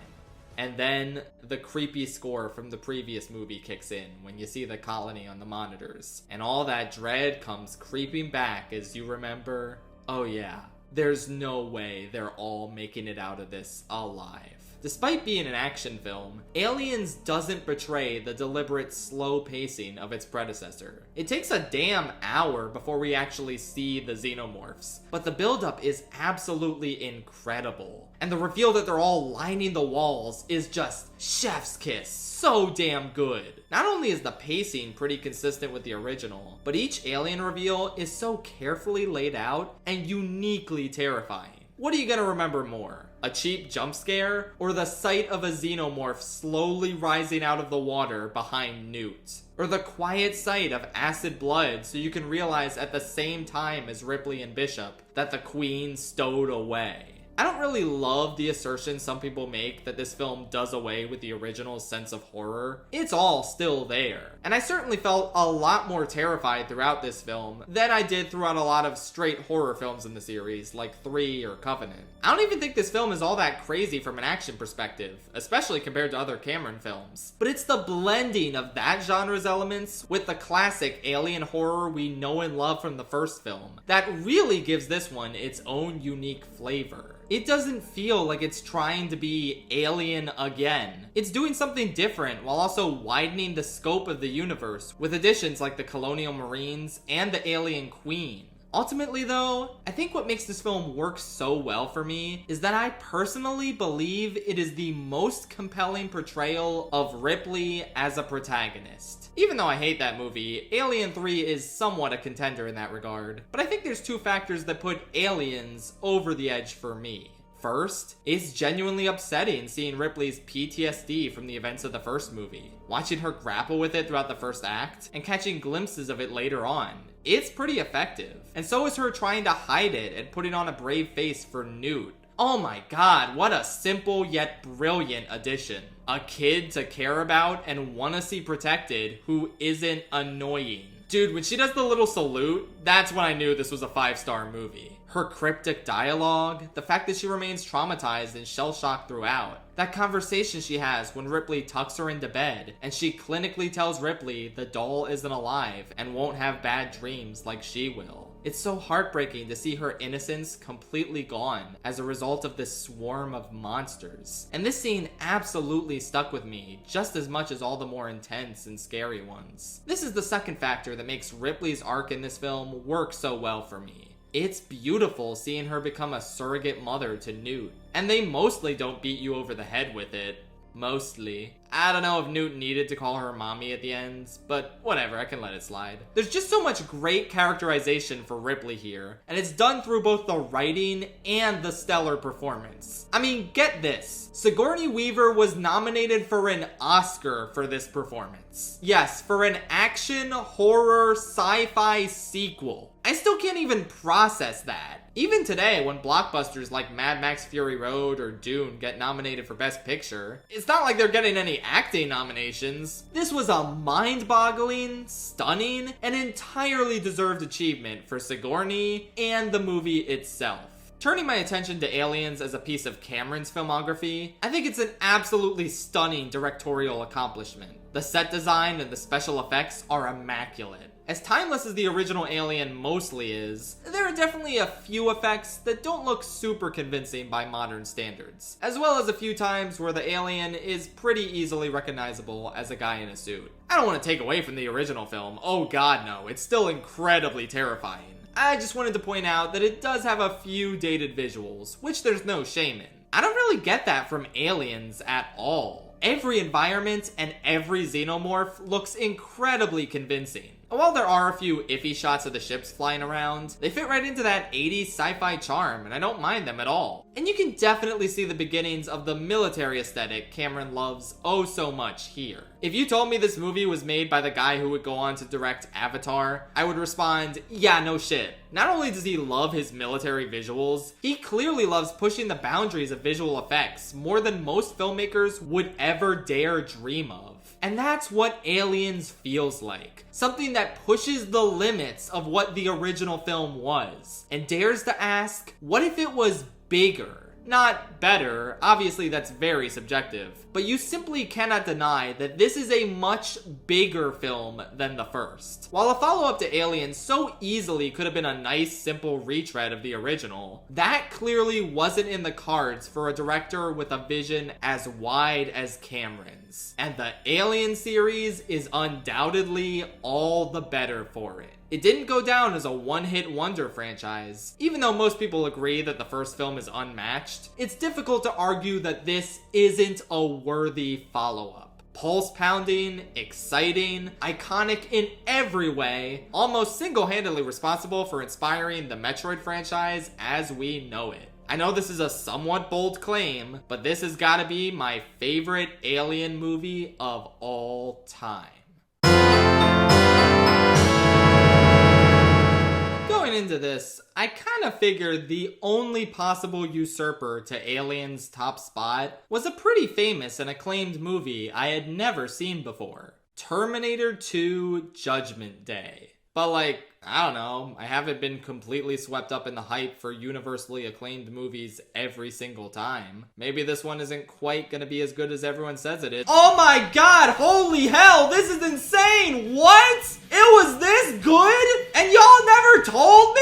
And then the creepy score from the previous movie kicks in when you see the colony on the monitors, and all that dread comes creeping back as you remember, oh yeah, there's no way they're all making it out of this alive. Despite being an action film, Aliens doesn't betray the deliberate slow pacing of its predecessor. It takes a damn hour before we actually see the xenomorphs, but the buildup is absolutely incredible. And the reveal that they're all lining the walls is just chef's kiss. so damn good. Not only is the pacing pretty consistent with the original, but each alien reveal is so carefully laid out and uniquely terrifying. What are you gonna remember more? A cheap jump scare, or the sight of a xenomorph slowly rising out of the water behind Newt? Or the quiet sight of acid blood so you can realize at the same time as Ripley and Bishop that the Queen stowed away? I don't really love the assertion some people make that this film does away with the original sense of horror. It's all still there. And I certainly felt a lot more terrified throughout this film than I did throughout a lot of straight horror films in the series, like 3 or Covenant. I don't even think this film is all that crazy from an action perspective, especially compared to other Cameron films. But it's the blending of that genre's elements with the classic alien horror we know and love from the first film that really gives this one its own unique flavor. It doesn't feel like it's trying to be Alien again. It's doing something different while also widening the scope of the universe with additions like the Colonial Marines and the Alien Queen. Ultimately though, I think what makes this film work so well for me is that I personally believe it is the most compelling portrayal of Ripley as a protagonist. Even though I hate that movie, Alien 3 is somewhat a contender in that regard, but I think there's 2 factors that put Aliens over the edge for me. First, it's genuinely upsetting seeing Ripley's PTSD from the events of the first movie. Watching her grapple with it throughout the first act, and catching glimpses of it later on. It's pretty effective. And so is her trying to hide it and putting on a brave face for Newt. Oh my god, what a simple yet brilliant addition. A kid to care about and want to see protected who isn't annoying. Dude, when she does the little salute, that's when I knew this was a 5-star movie. Her cryptic dialogue, the fact that she remains traumatized and shell-shocked throughout, that conversation she has when Ripley tucks her into bed and she clinically tells Ripley the doll isn't alive and won't have bad dreams like she will. It's so heartbreaking to see her innocence completely gone as a result of this swarm of monsters. And this scene absolutely stuck with me just as much as all the more intense and scary ones. This is the second factor that makes Ripley's arc in this film work so well for me. It's beautiful seeing her become a surrogate mother to Newt. And they mostly don't beat you over the head with it. Mostly. I don't know if Newt needed to call her mommy at the end, but whatever, I can let it slide. There's just so much great characterization for Ripley here, and it's done through both the writing and the stellar performance. I mean, get this. Sigourney Weaver was nominated for an Oscar for this performance. Yes, for an action, horror, sci-fi sequel. I still can't even process that. Even today, when blockbusters like Mad Max Fury Road or Dune get nominated for Best Picture, it's not like they're getting any acting nominations. This was a mind-boggling, stunning, and entirely deserved achievement for Sigourney and the movie itself. Turning my attention to Aliens as a piece of Cameron's filmography, I think it's an absolutely stunning directorial accomplishment. The set design and the special effects are immaculate. As timeless as the original Alien mostly is, there are definitely a few effects that don't look super convincing by modern standards, as well as a few times where the alien is pretty easily recognizable as a guy in a suit. I don't want to take away from the original film, oh god no, it's still incredibly terrifying. I just wanted to point out that it does have a few dated visuals, which there's no shame in. I don't really get that from Aliens at all. Every environment and every xenomorph looks incredibly convincing. And while there are a few iffy shots of the ships flying around, they fit right into that 80s sci-fi charm, and I don't mind them at all. And you can definitely see the beginnings of the military aesthetic Cameron loves oh so much here. If you told me this movie was made by the guy who would go on to direct Avatar, I would respond, yeah, no shit. Not only does he love his military visuals, he clearly loves pushing the boundaries of visual effects more than most filmmakers would ever dare dream of. And that's what Aliens feels like. Something that pushes the limits of what the original film was, and dares to ask, what if it was bigger? Not better, obviously that's very subjective, but you simply cannot deny that this is a much bigger film than the first. While a follow-up to Alien so easily could have been a nice, simple retread of the original, that clearly wasn't in the cards for a director with a vision as wide as Cameron's. And the Alien series is undoubtedly all the better for it. It didn't go down as a one-hit wonder franchise. Even though most people agree that the first film is unmatched, it's difficult to argue that this isn't a worthy follow-up. Pulse-pounding, exciting, iconic in every way, almost single-handedly responsible for inspiring the Metroid franchise as we know it. I know this is a somewhat bold claim, but this has gotta be my favorite Alien movie of all time. Going into this, I kind of figured the only possible usurper to Alien's top spot was a pretty famous and acclaimed movie I had never seen before. Terminator 2 Judgment Day. But like, I don't know, I haven't been completely swept up in the hype for universally acclaimed movies every single time. Maybe this one isn't quite gonna be as good as everyone says it is. Oh my god, holy hell, this is insane! What? It was this good? And y'all never told me?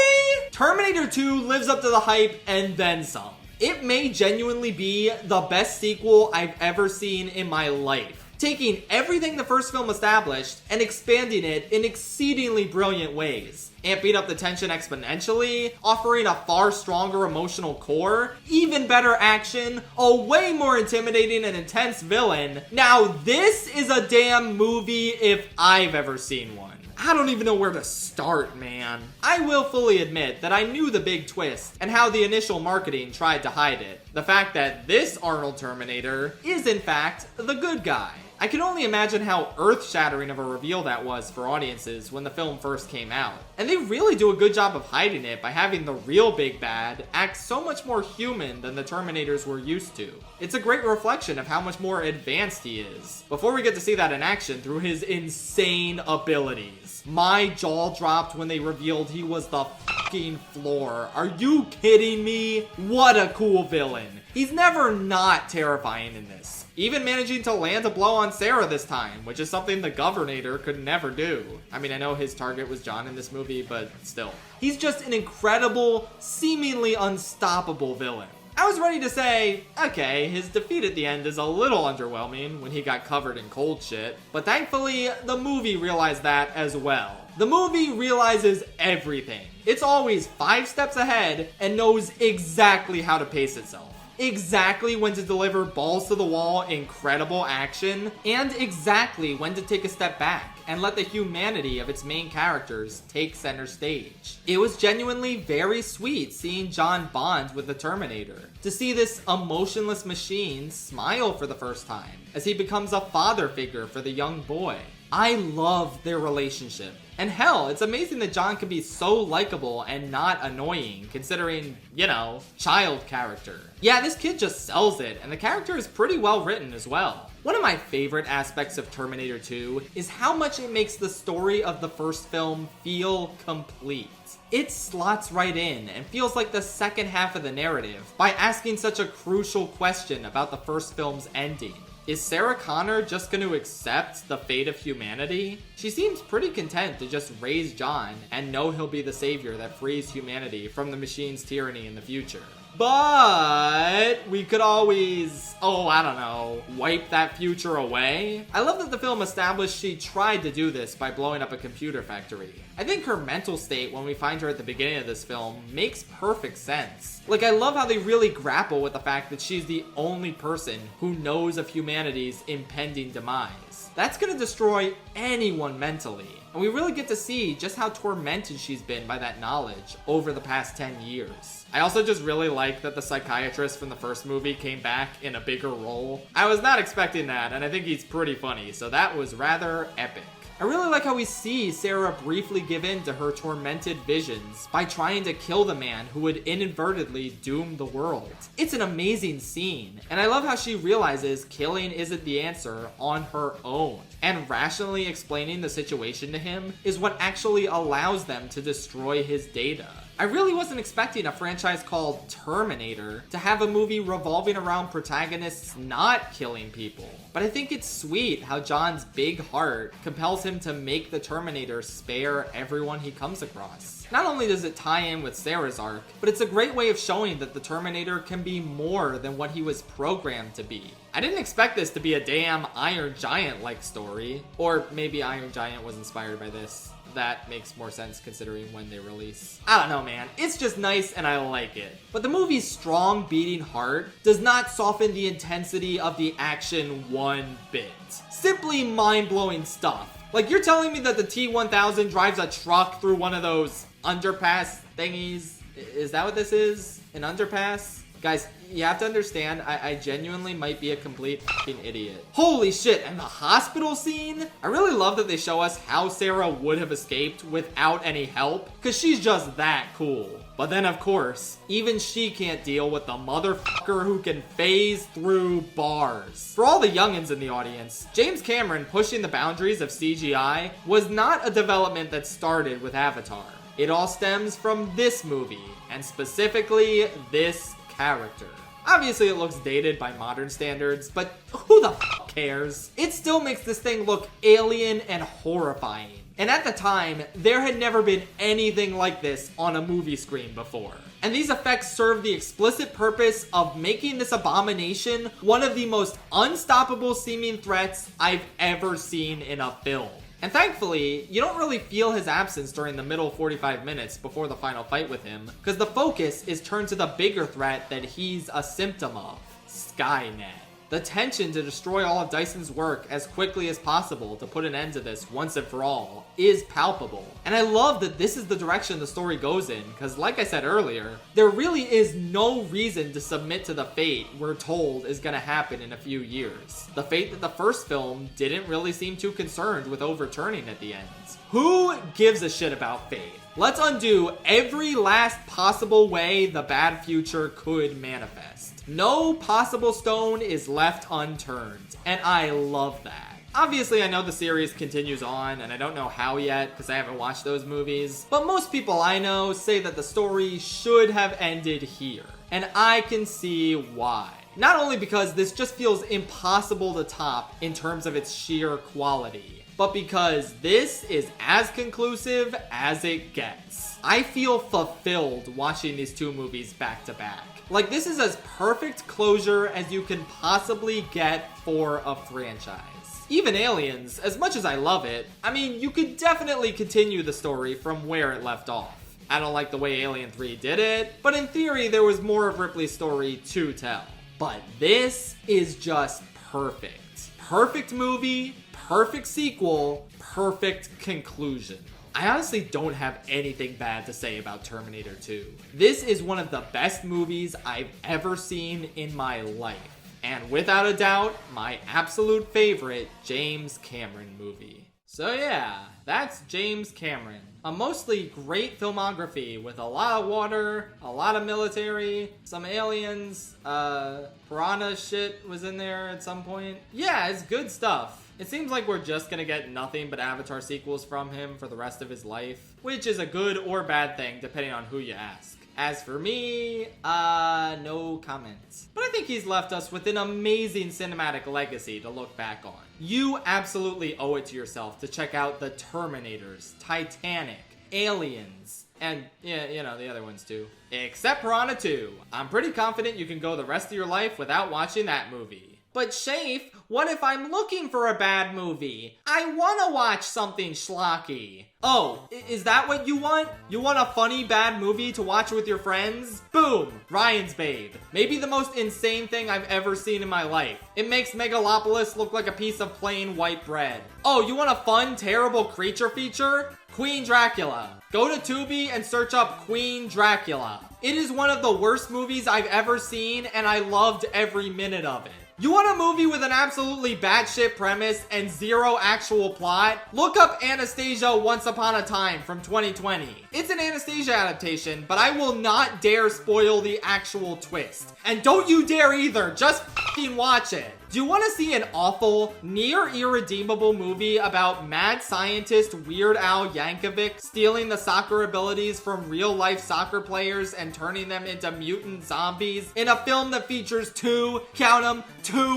Terminator 2 lives up to the hype and then some. It may genuinely be the best sequel I've ever seen in my life, taking everything the first film established and expanding it in exceedingly brilliant ways, amping up the tension exponentially, offering a far stronger emotional core, even better action, a way more intimidating and intense villain. Now this is a damn movie if I've ever seen one. I don't even know where to start, man. I will fully admit that I knew the big twist and how the initial marketing tried to hide it. The fact that this Arnold Terminator is in fact the good guy. I can only imagine how earth-shattering of a reveal that was for audiences when the film first came out. And they really do a good job of hiding it by having the real big bad act so much more human than the Terminators we're used to. It's a great reflection of how much more advanced he is, before we get to see that in action through his insane abilities. My jaw dropped when they revealed he was the fucking Floor. Are you kidding me? What a cool villain. He's never not terrifying in this. Even managing to land a blow on Sarah this time, which is something the Governator could never do. I mean, I know his target was John in this movie, but still. He's just an incredible, seemingly unstoppable villain. I was ready to say, okay, his defeat at the end is a little underwhelming when he got covered in cold shit, but thankfully, the movie realized that as well. The movie realizes everything. It's always 5 steps ahead and knows exactly how to pace itself. Exactly when to deliver balls to the wall incredible action, and exactly when to take a step back and let the humanity of its main characters take center stage. It was genuinely very sweet seeing John bond with the Terminator, to see this emotionless machine smile for the first time as he becomes a father figure for the young boy. I love their relationship. And hell, it's amazing that John can be so likable and not annoying, considering, you know, child character. Yeah, this kid just sells it, and the character is pretty well written as well. One of my favorite aspects of Terminator 2 is how much it makes the story of the first film feel complete. It slots right in and feels like the second half of the narrative by asking such a crucial question about the first film's ending. Is Sarah Connor just going to accept the fate of humanity? She seems pretty content to just raise John and know he'll be the savior that frees humanity from the machine's tyranny in the future. But we could always, wipe that future away. I love that the film established she tried to do this by blowing up a computer factory. I think her mental state when we find her at the beginning of this film makes perfect sense. Like, I love how they really grapple with the fact that she's the only person who knows of humanity's impending demise. That's gonna destroy anyone mentally. And we really get to see just how tormented she's been by that knowledge over the past 10 years. I also just really like that the psychiatrist from the first movie came back in a bigger role. I was not expecting that, and I think he's pretty funny, so that was rather epic. I really like how we see Sarah briefly give in to her tormented visions by trying to kill the man who would inadvertently doom the world. It's an amazing scene, and I love how she realizes killing isn't the answer on her own, and rationally explaining the situation to him is what actually allows them to destroy his data. I really wasn't expecting a franchise called Terminator to have a movie revolving around protagonists not killing people. But I think it's sweet how John's big heart compels him to make the Terminator spare everyone he comes across. Not only does it tie in with Sarah's arc, but it's a great way of showing that the Terminator can be more than what he was programmed to be. I didn't expect this to be a damn Iron Giant-like story. Or maybe Iron Giant was inspired by this. that makes more sense considering when they release. I don't know, man. It's just nice and I like it. But the movie's strong beating heart does not soften the intensity of the action one bit. Simply mind-blowing stuff. Like, you're telling me that the T-1000 drives a truck through one of those underpass thingies? Is that what this is? An underpass? Guys, you have to understand, I genuinely might be a complete fucking idiot. Holy shit, and the hospital scene? I really love that they show us how Sarah would have escaped without any help, because she's just that cool. But then, of course, even she can't deal with the motherfucker who can phase through bars. For all the youngins in the audience, James Cameron pushing the boundaries of CGI was not a development that started with Avatar. It all stems from this movie, and specifically this character. Obviously, it looks dated by modern standards, but who the fuck cares? It still makes this thing look alien and horrifying. And at the time, there had never been anything like this on a movie screen before. And these effects serve the explicit purpose of making this abomination one of the most unstoppable seeming threats I've ever seen in a film. And thankfully, you don't really feel his absence during the middle 45 minutes before the final fight with him, because the focus is turned to the bigger threat that he's a symptom of: Skynet. The tension to destroy all of Dyson's work as quickly as possible to put an end to this once and for all is palpable. And I love that this is the direction the story goes in, because like I said earlier, there really is no reason to submit to the fate we're told is gonna happen in a few years. The fate that the first film didn't really seem too concerned with overturning at the end. Who gives a shit about fate? Let's undo every last possible way the bad future could manifest. No possible stone is left unturned, and I love that. Obviously, I know the series continues on, and I don't know how yet, because I haven't watched those movies, but most people I know say that the story should have ended here, and I can see why. Not only because this just feels impossible to top in terms of its sheer quality, but because this is as conclusive as it gets. I feel fulfilled watching these two movies back to back. Like, this is as perfect closure as you can possibly get for a franchise. Even Aliens, as much as I love it, I mean, you could definitely continue the story from where it left off. I don't like the way Alien 3 did it, but in theory there was more of Ripley's story to tell. But this is just perfect. Perfect movie, perfect sequel, perfect conclusion. I honestly don't have anything bad to say about Terminator 2. This is one of the best movies I've ever seen in my life. And without a doubt, my absolute favorite James Cameron movie. So yeah, that's James Cameron. A mostly great filmography with a lot of water, a lot of military, some aliens, piranha shit was in there at some point. Yeah, it's good stuff. It seems like we're just gonna get nothing but Avatar sequels from him for the rest of his life, which is a good or bad thing depending on who you ask. As for me, no comments. But I think he's left us with an amazing cinematic legacy to look back on. You absolutely owe it to yourself to check out The Terminators, Titanic, Aliens, and, yeah, you know, the other ones too. Except Piranha 2. I'm pretty confident you can go the rest of your life without watching that movie. But Schaff, what if I'm looking for a bad movie? I wanna watch something schlocky. Oh, is that what you want? You want a funny bad movie to watch with your friends? Boom, Ryan's Babe. Maybe the most insane thing I've ever seen in my life. It makes Megalopolis look like a piece of plain white bread. Oh, you want a fun, terrible creature feature? Queen Dracula. Go to Tubi and search up Queen Dracula. It is one of the worst movies I've ever seen, and I loved every minute of it. You want a movie with an absolutely batshit premise and zero actual plot? Look up Anastasia Once Upon a Time from 2020. It's an Anastasia adaptation, but I will not dare spoil the actual twist. And don't you dare either, just fucking watch it. Do you want to see an awful, near irredeemable movie about mad scientist Weird Al Yankovic stealing the soccer abilities from real-life soccer players and turning them into mutant zombies in a film that features two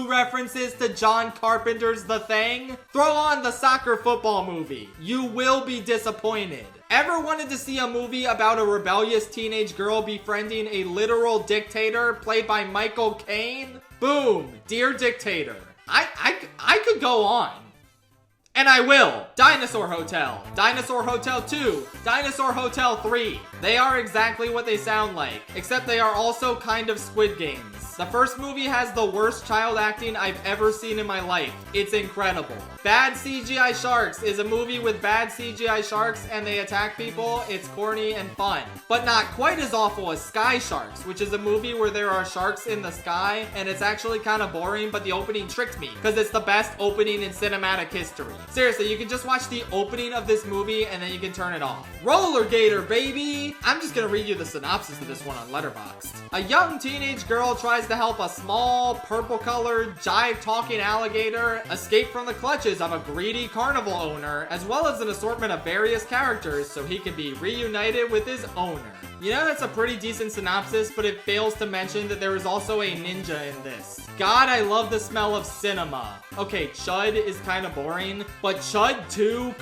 references to John Carpenter's The Thing? Throw on the soccer football movie. You will be disappointed. Ever wanted to see a movie about a rebellious teenage girl befriending a literal dictator played by Michael Caine? Boom, Dear Dictator. I could go on. And I will. Dinosaur Hotel, Dinosaur Hotel 2, Dinosaur Hotel 3. They are exactly what they sound like, except they are also kind of Squid Games. The first movie has the worst child acting I've ever seen in my life. It's incredible. Bad CGI Sharks is a movie with bad CGI sharks and they attack people. It's corny and fun, but not quite as awful as Sky Sharks, which is a movie where there are sharks in the sky and it's actually kind of boring, but the opening tricked me because it's the best opening in cinematic history. Seriously, you can just watch the opening of this movie and then you can turn it off. Roller Gator, baby! I'm just gonna read you the synopsis of this one on Letterboxd. A young teenage girl tries to help a small, purple-colored, jive-talking alligator escape from the clutches of a greedy carnival owner, as well as an assortment of various characters so he can be reunited with his owner. You know, that's a pretty decent synopsis, but it fails to mention that there is also a ninja in this. God, I love the smell of cinema. Okay, Chud is kind of boring, but Chud 2,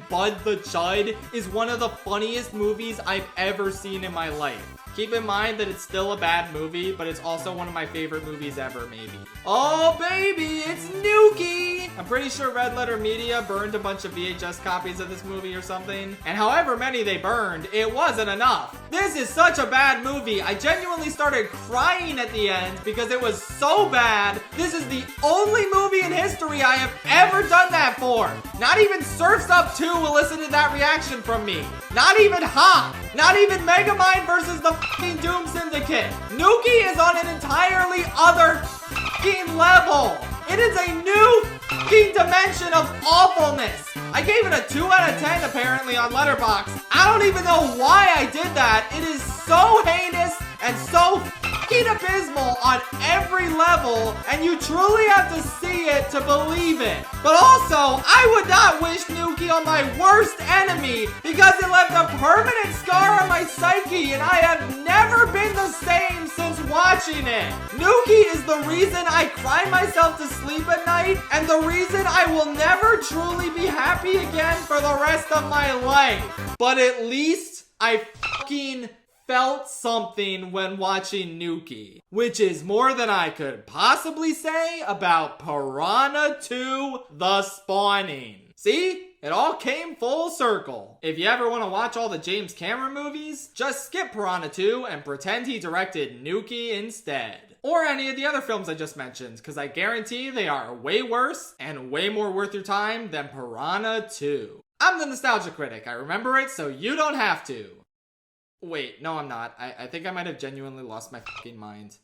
Bud the Chud is one of the funniest movies I've ever seen in my life. Keep in mind that it's still a bad movie, but it's also one of my favorite movies ever, maybe. Oh, baby, it's Nuki! I'm pretty sure Red Letter Media burned a bunch of VHS copies of this movie or something. And however many they burned, it wasn't enough. This is such a bad movie. I genuinely started crying at the end because it was so bad. This is the only movie in history I have ever done that for. Not even Surf's Up 2 will listen to that reaction from me. Not even Ha! Not even Megamind versus the fucking Doom Syndicate. Nuki is on an entirely other fucking level. It is a new fucking dimension of awfulness. I gave it a 2 out of 10 apparently on Letterboxd. I don't even know why I did that. It is so heinous and so fucking abysmal on every level, and you truly have to see it to believe it. But also, I would not wish Nuki on my worst enemy because it left a permanent scar on my psyche, and I have never been the same since watching it. Nuki is the reason I cry myself to sleep at night, and the reason I will never truly be happy again for the rest of my life. But at least I fucking felt something when watching Nuki, which is more than I could possibly say about Piranha 2: The Spawning. See? It all came full circle. If you ever want to watch all the James Cameron movies, just skip Piranha 2 and pretend he directed Nuki instead. Or any of the other films I just mentioned, because I guarantee they are way worse and way more worth your time than Piranha 2. I'm the Nostalgia Critic. I remember it so you don't have to. Wait, no I'm not. I think I might have genuinely lost my fucking mind.